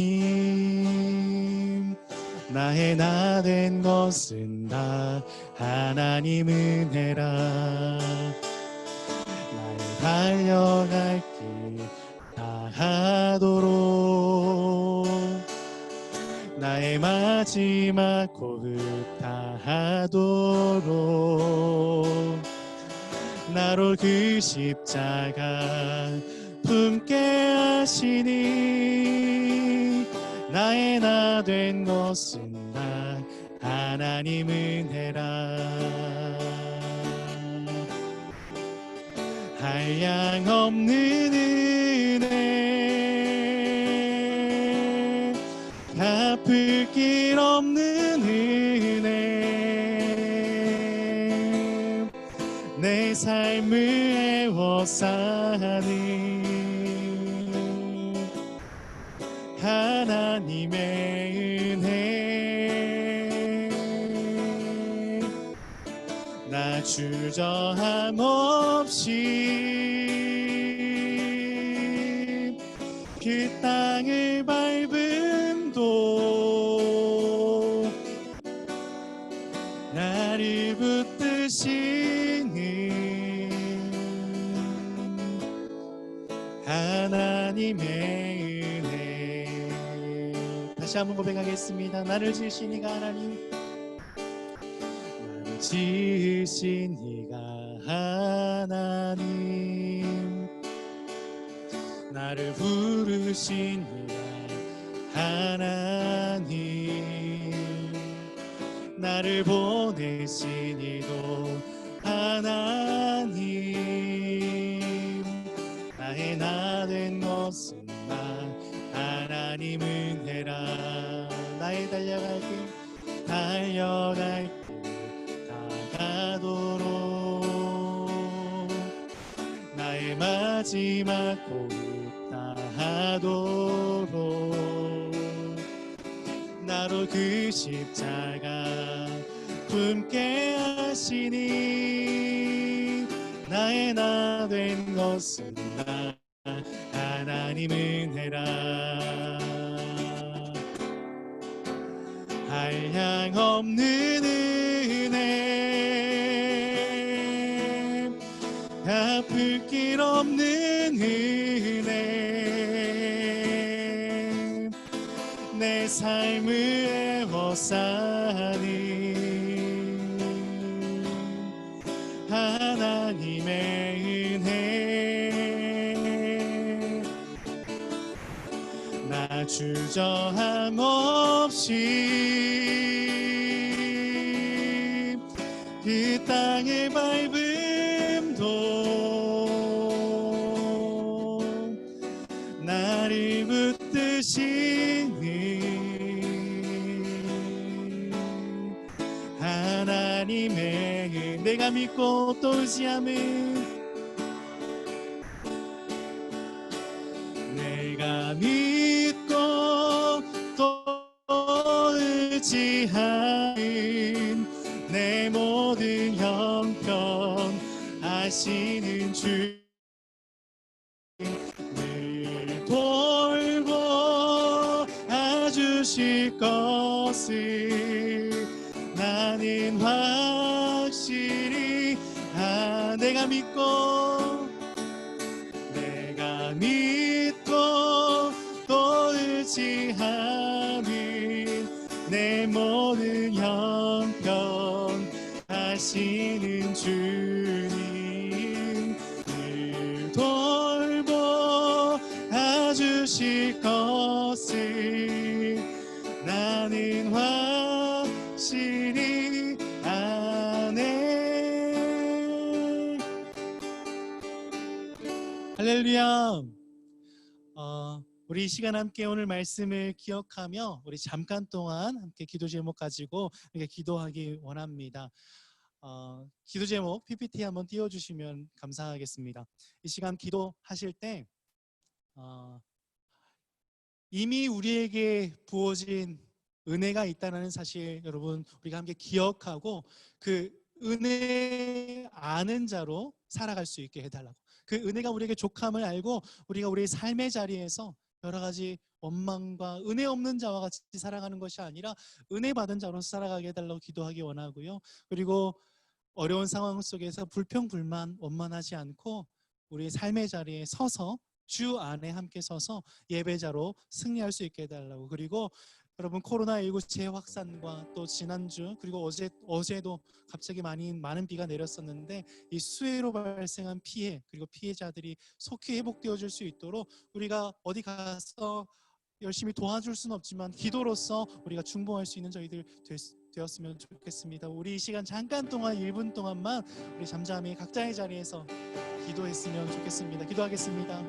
나의 나 된 것은 다 하나님 은혜라. 달려갈 길 다하도록, 나의 마지막 호흡 다하도록, 나로 그 십자가 품게 하시니, 나의 나 된 것은 다 하나님 은혜라. 한량없는 은혜, 갚을 길 없는 은혜, 내 삶을 애워싸는 하나님의 은혜, 나 주저함 없이 그 땅을 밟음도 나를 붙드시는 하나님의 은혜. 다시 한번 고백하겠습니다. 나를 지으신 이가 하나님, 나를 지으신 이가 하나님, 나를 부르신 이가 하나님, 나를 보내신 이도 하나님. 나의 나 된 것은 나 하나님 은혜라. 나의 달려갈 길 다가도록 나의 마지막 호흡 다하도록 나로 그 십자가 품게 하시니 나의 나 된 것은 나 하나님 은혜라. 한량없는 은혜, 갚을 길 없는 은혜, 내 삶을 에워싸니 하나님의 은혜. 나 주저함 없이 그 땅의 밟음도 나를 붙드시는 하나님의 은. 내가 믿고 또 의지함은 내가 믿고 또 의지하는 내 모든 형편 아시는 주 늘 돌보 주실 것을 나는 확실히 내가 믿고 또 의지하는 내 모든 형편 아시는 주님 늘 돌보 주실 것을 나는 확실히 아네. 할렐루야. 우리 이 시간 함께 오늘 말씀을 기억하며 우리 잠깐 동안 함께 기도 제목 가지고 이렇게 기도하기 원합니다. 기도 제목 PPT 한번 띄워주시면 감사하겠습니다. 이 시간 기도하실 때 이미 우리에게 부어진 은혜가 있다는 사실 여러분 우리가 함께 기억하고 그 은혜 아는 자로 살아갈 수 있게 해달라고. 그 은혜가 우리에게 족함을 알고 우리가 우리의 삶의 자리에서 여러 가지 원망과 은혜 없는 자와 같이 살아가는 것이 아니라 은혜 받은 자로서 살아가게 해달라고 기도하기 원하고요. 그리고 어려운 상황 속에서 불평불만 원만하지 않고 우리의 삶의 자리에 서서 주 안에 함께 서서 예배자로 승리할 수 있게 해달라고. 그리고 여러분 코로나19 재확산과 또 지난주 그리고 어제도 갑자기 많은 비가 내렸었는데 이 수해로 발생한 피해 그리고 피해자들이 속히 회복되어질 수 있도록 우리가 어디 가서 열심히 도와줄 수는 없지만 기도로서 우리가 중보할 수 있는 저희들 되었으면 좋겠습니다. 우리 이 시간 잠깐 동안 1분 동안만 우리 잠잠히 각자의 자리에서 기도했으면 좋겠습니다. 기도하겠습니다.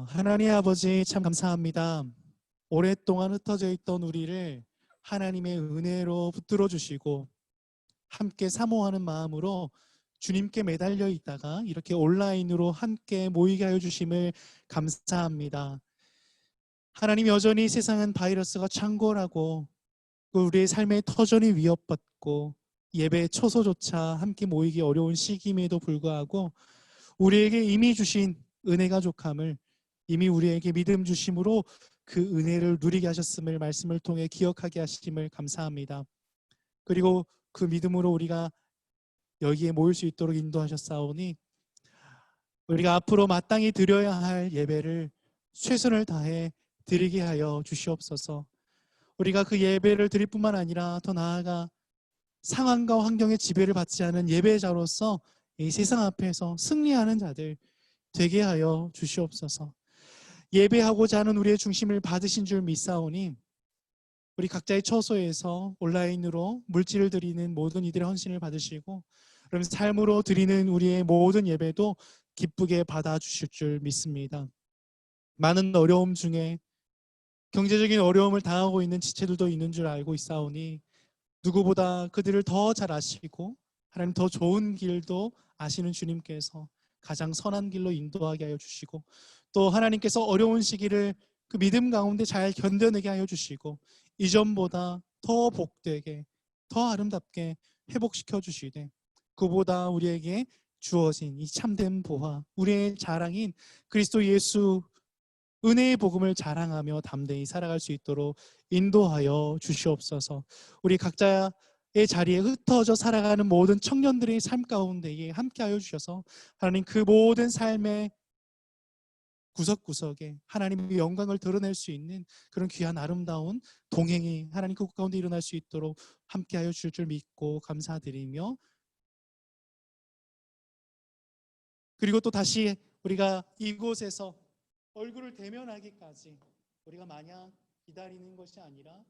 하나님 아버지 참 감사합니다. 오랫동안 흩어져 있던 우리를 하나님의 은혜로 붙들어 주시고 함께 사모하는 마음으로 주님께 매달려 있다가 이렇게 온라인으로 함께 모이게 하여 주심을 감사합니다. 하나님, 여전히 세상은 바이러스가 창궐하고 우리의 삶의 터전이 위협받고 예배 초소조차 함께 모이기 어려운 시기임에도 불구하고 우리에게 이미 주신 은혜가 족함을, 이미 우리에게 믿음 주심으로 그 은혜를 누리게 하셨음을 말씀을 통해 기억하게 하심을 감사합니다. 그리고 그 믿음으로 우리가 여기에 모일 수 있도록 인도하셨사오니 우리가 앞으로 마땅히 드려야 할 예배를 최선을 다해 드리게 하여 주시옵소서. 우리가 그 예배를 드릴 뿐만 아니라 더 나아가 상황과 환경의 지배를 받지 않은 예배자로서 이 세상 앞에서 승리하는 자들 되게 하여 주시옵소서. 예배하고자 하는 우리의 중심을 받으신 줄 믿사오니 우리 각자의 처소에서 온라인으로 물질을 드리는 모든 이들의 헌신을 받으시고 그럼 삶으로 드리는 우리의 모든 예배도 기쁘게 받아주실 줄 믿습니다. 많은 어려움 중에 경제적인 어려움을 당하고 있는 지체들도 있는 줄 알고 있사오니 누구보다 그들을 더 잘 아시고 하나님 더 좋은 길도 아시는 주님께서 가장 선한 길로 인도하게 하여 주시고 또 하나님께서 어려운 시기를 그 믿음 가운데 잘 견뎌내게 하여 주시고 이전보다 더 복되게 더 아름답게 회복시켜 주시되 그보다 우리에게 주어진 이 참된 보화, 우리의 자랑인 그리스도 예수 은혜의 복음을 자랑하며 담대히 살아갈 수 있도록 인도하여 주시옵소서. 우리 각자의 자리에 흩어져 살아가는 모든 청년들의 삶 가운데에 함께하여 주셔서 하나님 그 모든 삶의 구석구석에 하나님의 영광을 드러낼 수 있는 그런 귀한 아름다운 동행이 하나님 그 가운데 일어날 수 있도록 함께하여 주실 줄 믿고 감사드리며, 그리고 또 다시 우리가 이곳에서 얼굴을 대면하기까지 우리가 마냥 기다리는 것이 아니라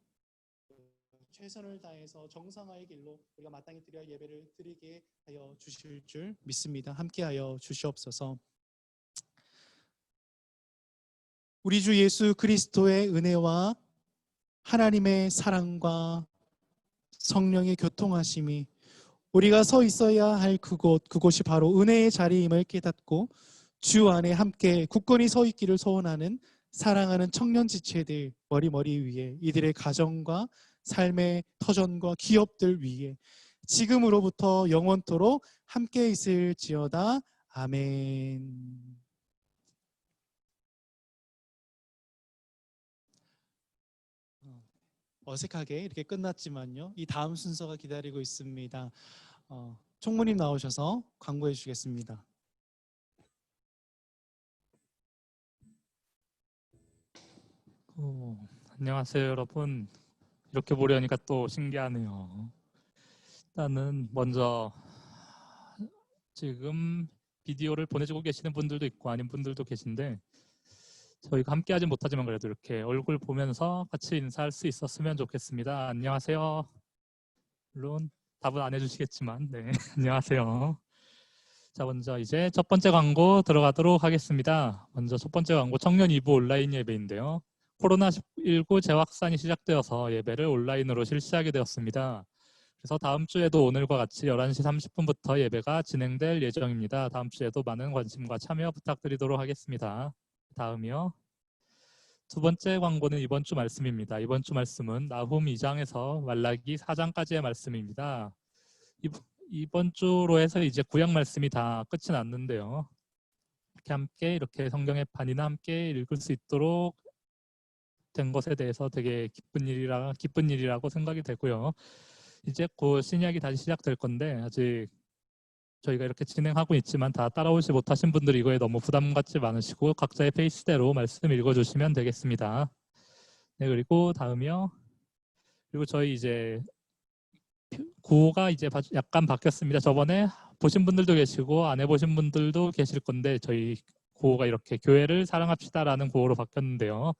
최선을 다해서 정상화의 길로 우리가 마땅히 드려야 예배를 드리게 하여 주실 줄 믿습니다. 함께하여 주시옵소서. 우리 주 예수 그리스도의 은혜와 하나님의 사랑과 성령의 교통하심이 우리가 서 있어야 할 그곳이 바로 은혜의 자리임을 깨닫고 주 안에 함께 굳건히 서 있기를 소원하는 사랑하는 청년 지체들 머리 위에, 이들의 가정과 삶의 터전과 기업들 위에 지금으로부터 영원토록 함께 있을지어다. 아멘. 어색하게 이렇게 끝났지만요, 이 다음 순서가 기다리고 있습니다. 총무님 나오셔서 광고해 주시겠습니다. 안녕하세요 여러분. 이렇게 보려니까 또 신기하네요. 일단은 먼저 지금 비디오를 보내주고 계시는 분들도 있고 아닌 분들도 계신데 저희가 함께 하진 못하지만 그래도 이렇게 얼굴 보면서 같이 인사할 수 있었으면 좋겠습니다. 안녕하세요. 물론 답은 안 해주시겠지만 네 안녕하세요. 자, 먼저 이제 첫 번째 광고 들어가도록 하겠습니다. 먼저 첫 번째 광고 청년 2부 온라인 예배인데요. 코로나19 재확산이 시작되어서 예배를 온라인으로 실시하게 되었습니다. 그래서 다음 주에도 오늘과 같이 11시 30분부터 예배가 진행될 예정입니다. 다음 주에도 많은 관심과 참여 부탁드리도록 하겠습니다. 다음이요. 두 번째 광고는 이번 주 말씀입니다. 이번 주 말씀은 나훔 2장에서 말라기 4장까지의 말씀입니다. 이번 주로 해서 이제 구약 말씀이 다 끝이 났는데요. 이렇게 성경의 반이나 함께 읽을 수 있도록 된 것에 대해서 되게 기쁜 일이라고 생각이 되고요. 이제 곧 신약이 다시 시작될 건데 아직 저희가 이렇게 진행하고 있지만 다 따라오지 못하신 분들 이거에 너무 부담 갖지 않으시고 각자의 페이스대로 말씀 읽어주시면 되겠습니다. 네, 그리고 다음이요. 그리고 저희 이제 구호가 이제 약간 바뀌었습니다. 저번에 보신 분들도 계시고 안 해보신 분들도 계실 건데 저희 구호가 이렇게 교회를 사랑합시다라는 구호로 바뀌었는데요.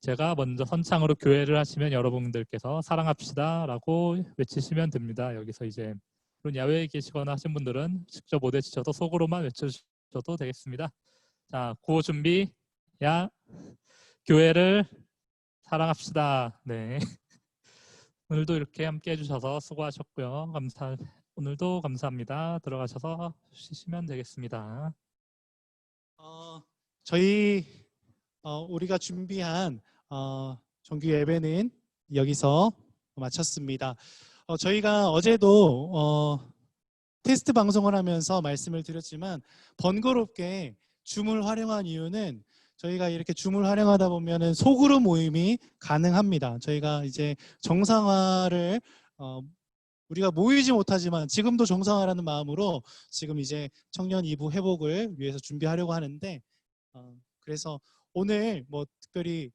제가 먼저 선창으로 교회를 하시면 여러분들께서 사랑합시다라고 외치시면 됩니다. 여기서 이제 물론 야외에 계시거나 하신 분들은 직접 못 외치셔도 속으로만 외쳐주셔도 되겠습니다. 자, 구호 준비. 야, 교회를 사랑합시다. 네. 오늘도 이렇게 함께 해주셔서 수고하셨고요. 오늘도 감사합니다. 들어가셔서 쉬시면 되겠습니다. 저희 우리가 준비한 정규 예배는 여기서 마쳤습니다. 저희가 어제도 테스트 방송을 하면서 말씀을 드렸지만 번거롭게 줌을 활용한 이유는 저희가 이렇게 줌을 활용하다 보면은 소그룹 모임이 가능합니다. 저희가 이제 정상화를 우리가 모이지 못하지만 지금도 정상화라는 마음으로 지금 이제 청년 2부 회복을 위해서 준비하려고 하는데 그래서 오늘 뭐 특별히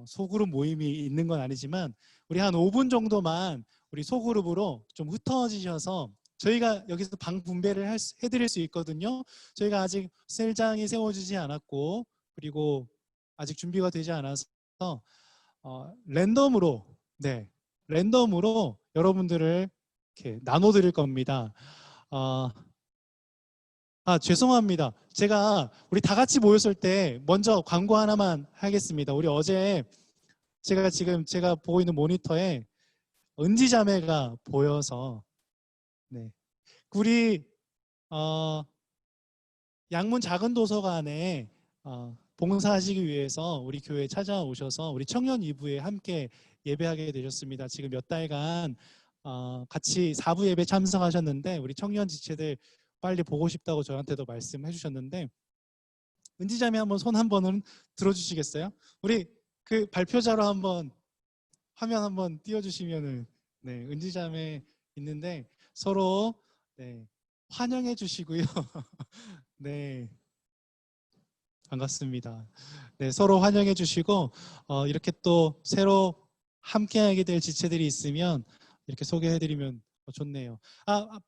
소그룹 모임이 있는 건 아니지만 우리 한 5분 정도만 우리 소그룹으로 좀 흩어지셔서 저희가 여기서 방 분배를 해드릴 수 있거든요. 저희가 아직 셀장이 세워지지 않았고 그리고 아직 준비가 되지 않아서 랜덤으로 랜덤으로 여러분들을 이렇게 나눠드릴 겁니다. 죄송합니다. 제가 우리 다 같이 모였을 때 먼저 광고 하나만 하겠습니다. 우리 어제 제가 보고 있는 모니터에 은지 자매가 보여서 네. 우리 양문 작은 도서관에 봉사하시기 위해서 우리 교회에 찾아오셔서 우리 청년 2부에 함께 예배하게 되셨습니다. 지금 몇 달간 같이 4부 예배 참석하셨는데 우리 청년 지체들 빨리 보고 싶다고 저한테도 말씀해 주셨는데 은지자매 한번 손 한 번은 들어주시겠어요? 우리 그 발표자로 한번 화면 한번 띄워주시면은 네, 은지자매 있는데 서로 네, 환영해 주시고요. 네, 반갑습니다. 네, 서로 환영해 주시고 이렇게 또 새로 함께하게 될 지체들이 있으면 이렇게 소개해드리면 좋네요.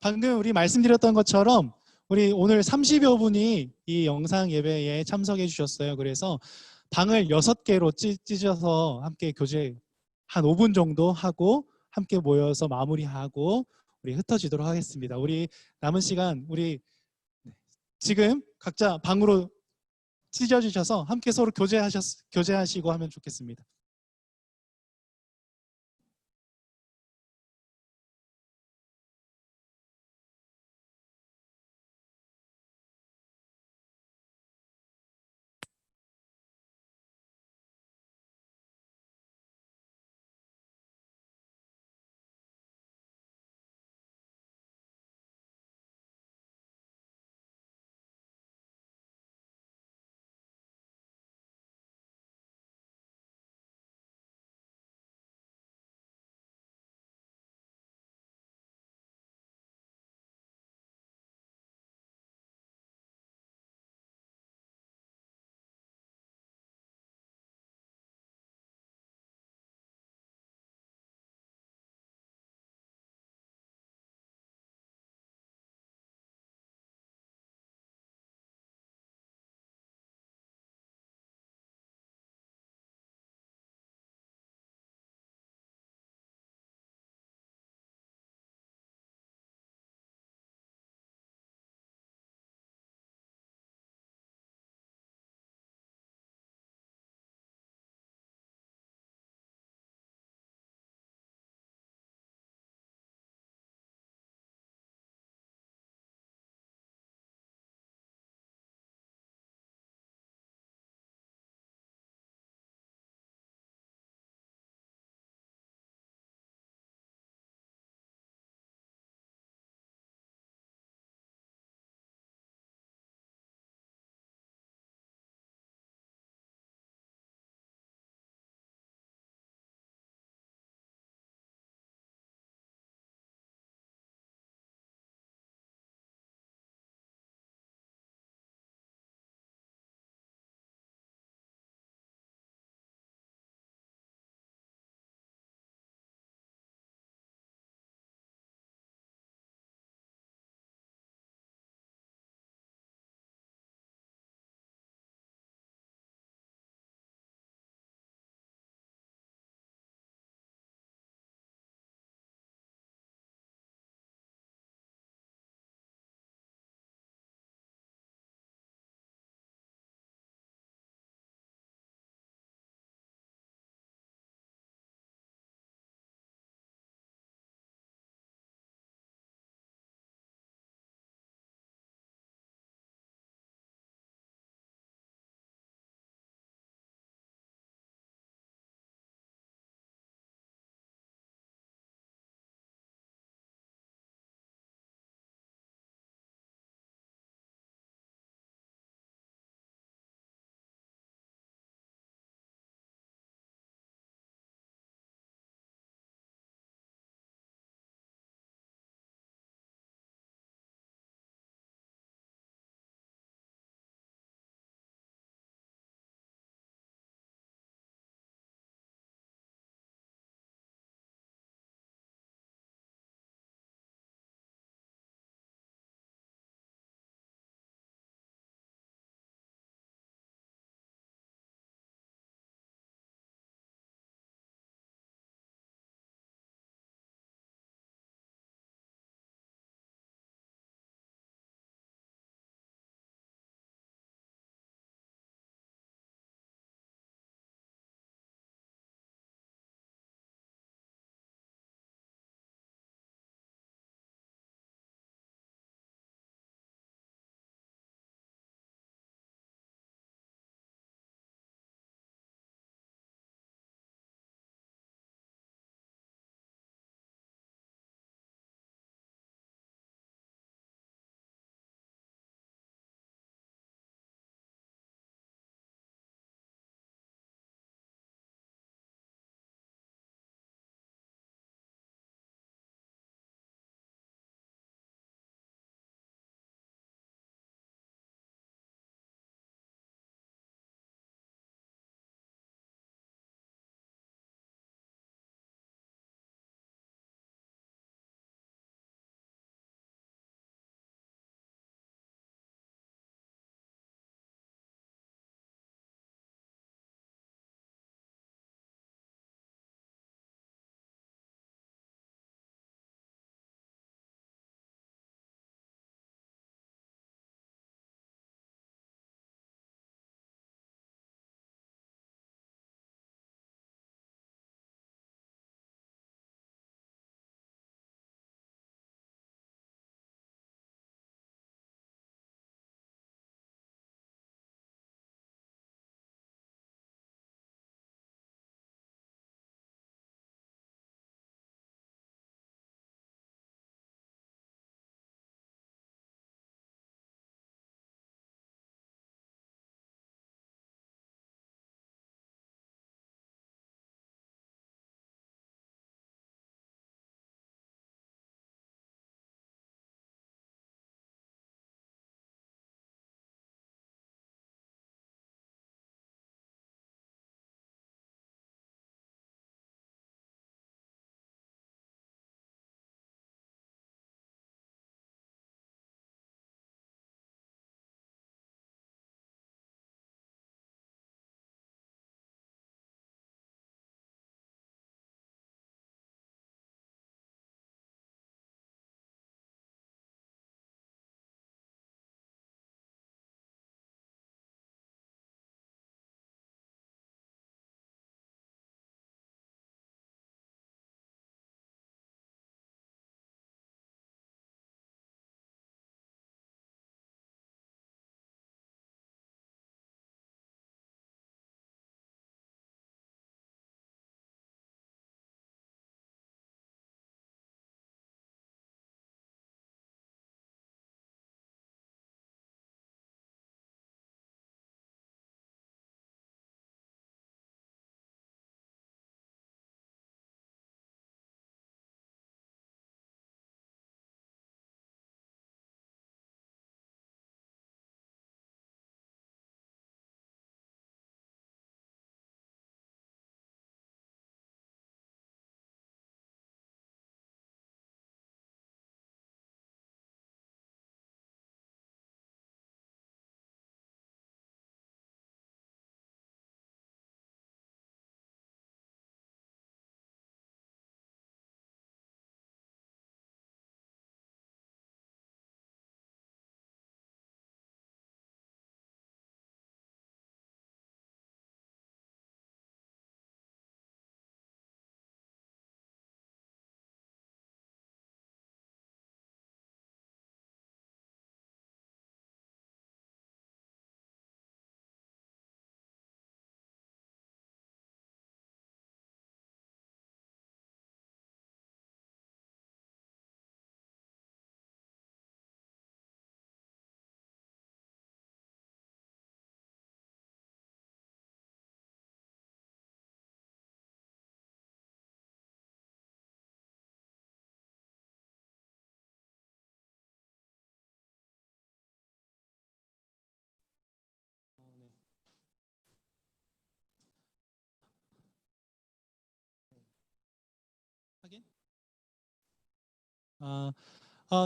방금 우리 말씀드렸던 것처럼 우리 오늘 30여 분이 이 영상 예배에 참석해 주셨어요. 그래서 방을 6개로 찢어서 함께 교제 한 5분 정도 하고 함께 모여서 마무리하고 우리 흩어지도록 하겠습니다. 우리 남은 시간 우리 지금 각자 방으로 찢어주셔서 함께 서로 교제하시고 하면 좋겠습니다.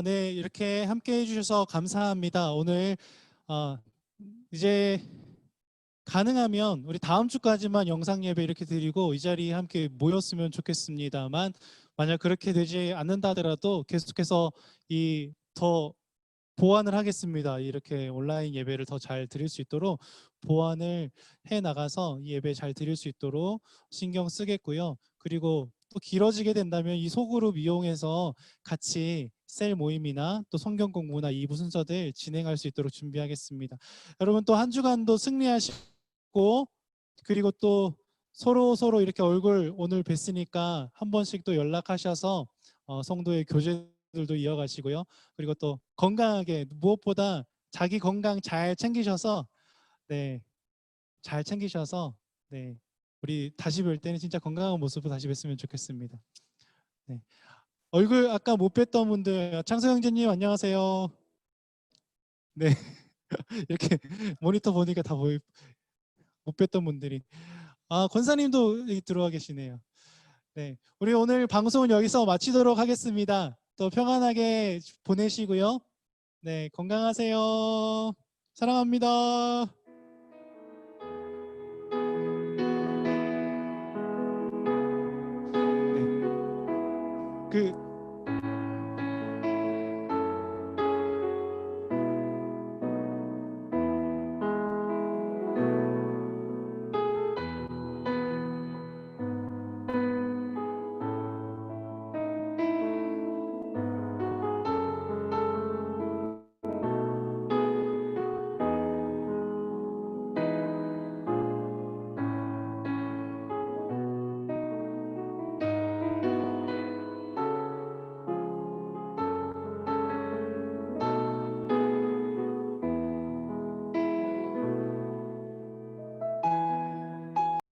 네, 이렇게 함께 해주셔서 감사합니다. 오늘 이제 가능하면 우리 다음 주까지만 영상 예배 이렇게 드리고 이 자리에 함께 모였으면 좋겠습니다만, 만약 그렇게 되지 않는다 하더라도 계속해서 더 보완을 하겠습니다. 이렇게 온라인 예배를 더 잘 드릴 수 있도록 보완을 해 나가서 이 예배 잘 드릴 수 있도록 신경 쓰겠고요. 그리고 또 길어지게 된다면 이 소그룹 이용해서 같이 셀 모임이나 또 성경 공부나 2부 순서들 진행할 수 있도록 준비하겠습니다. 여러분 또 한 주간도 승리하시고, 그리고 또 서로 이렇게 얼굴 오늘 뵀으니까 한 번씩 또 연락하셔서 성도의 교제들도 이어가시고요. 그리고 또 건강하게, 무엇보다 자기 건강 잘 챙기셔서 네, 우리 다시 뵐 때는 진짜 건강한 모습으로 다시 뵀으면 좋겠습니다. 네. 얼굴 아까 못 뵀던 분들, 창서 형제님 안녕하세요. 네. 이렇게 모니터 보니까 다 못 뵀던 분들이. 권사님도 여기 들어와 계시네요. 네. 우리 오늘 방송은 여기서 마치도록 하겠습니다. 또 평안하게 보내시고요. 네. 건강하세요. 사랑합니다.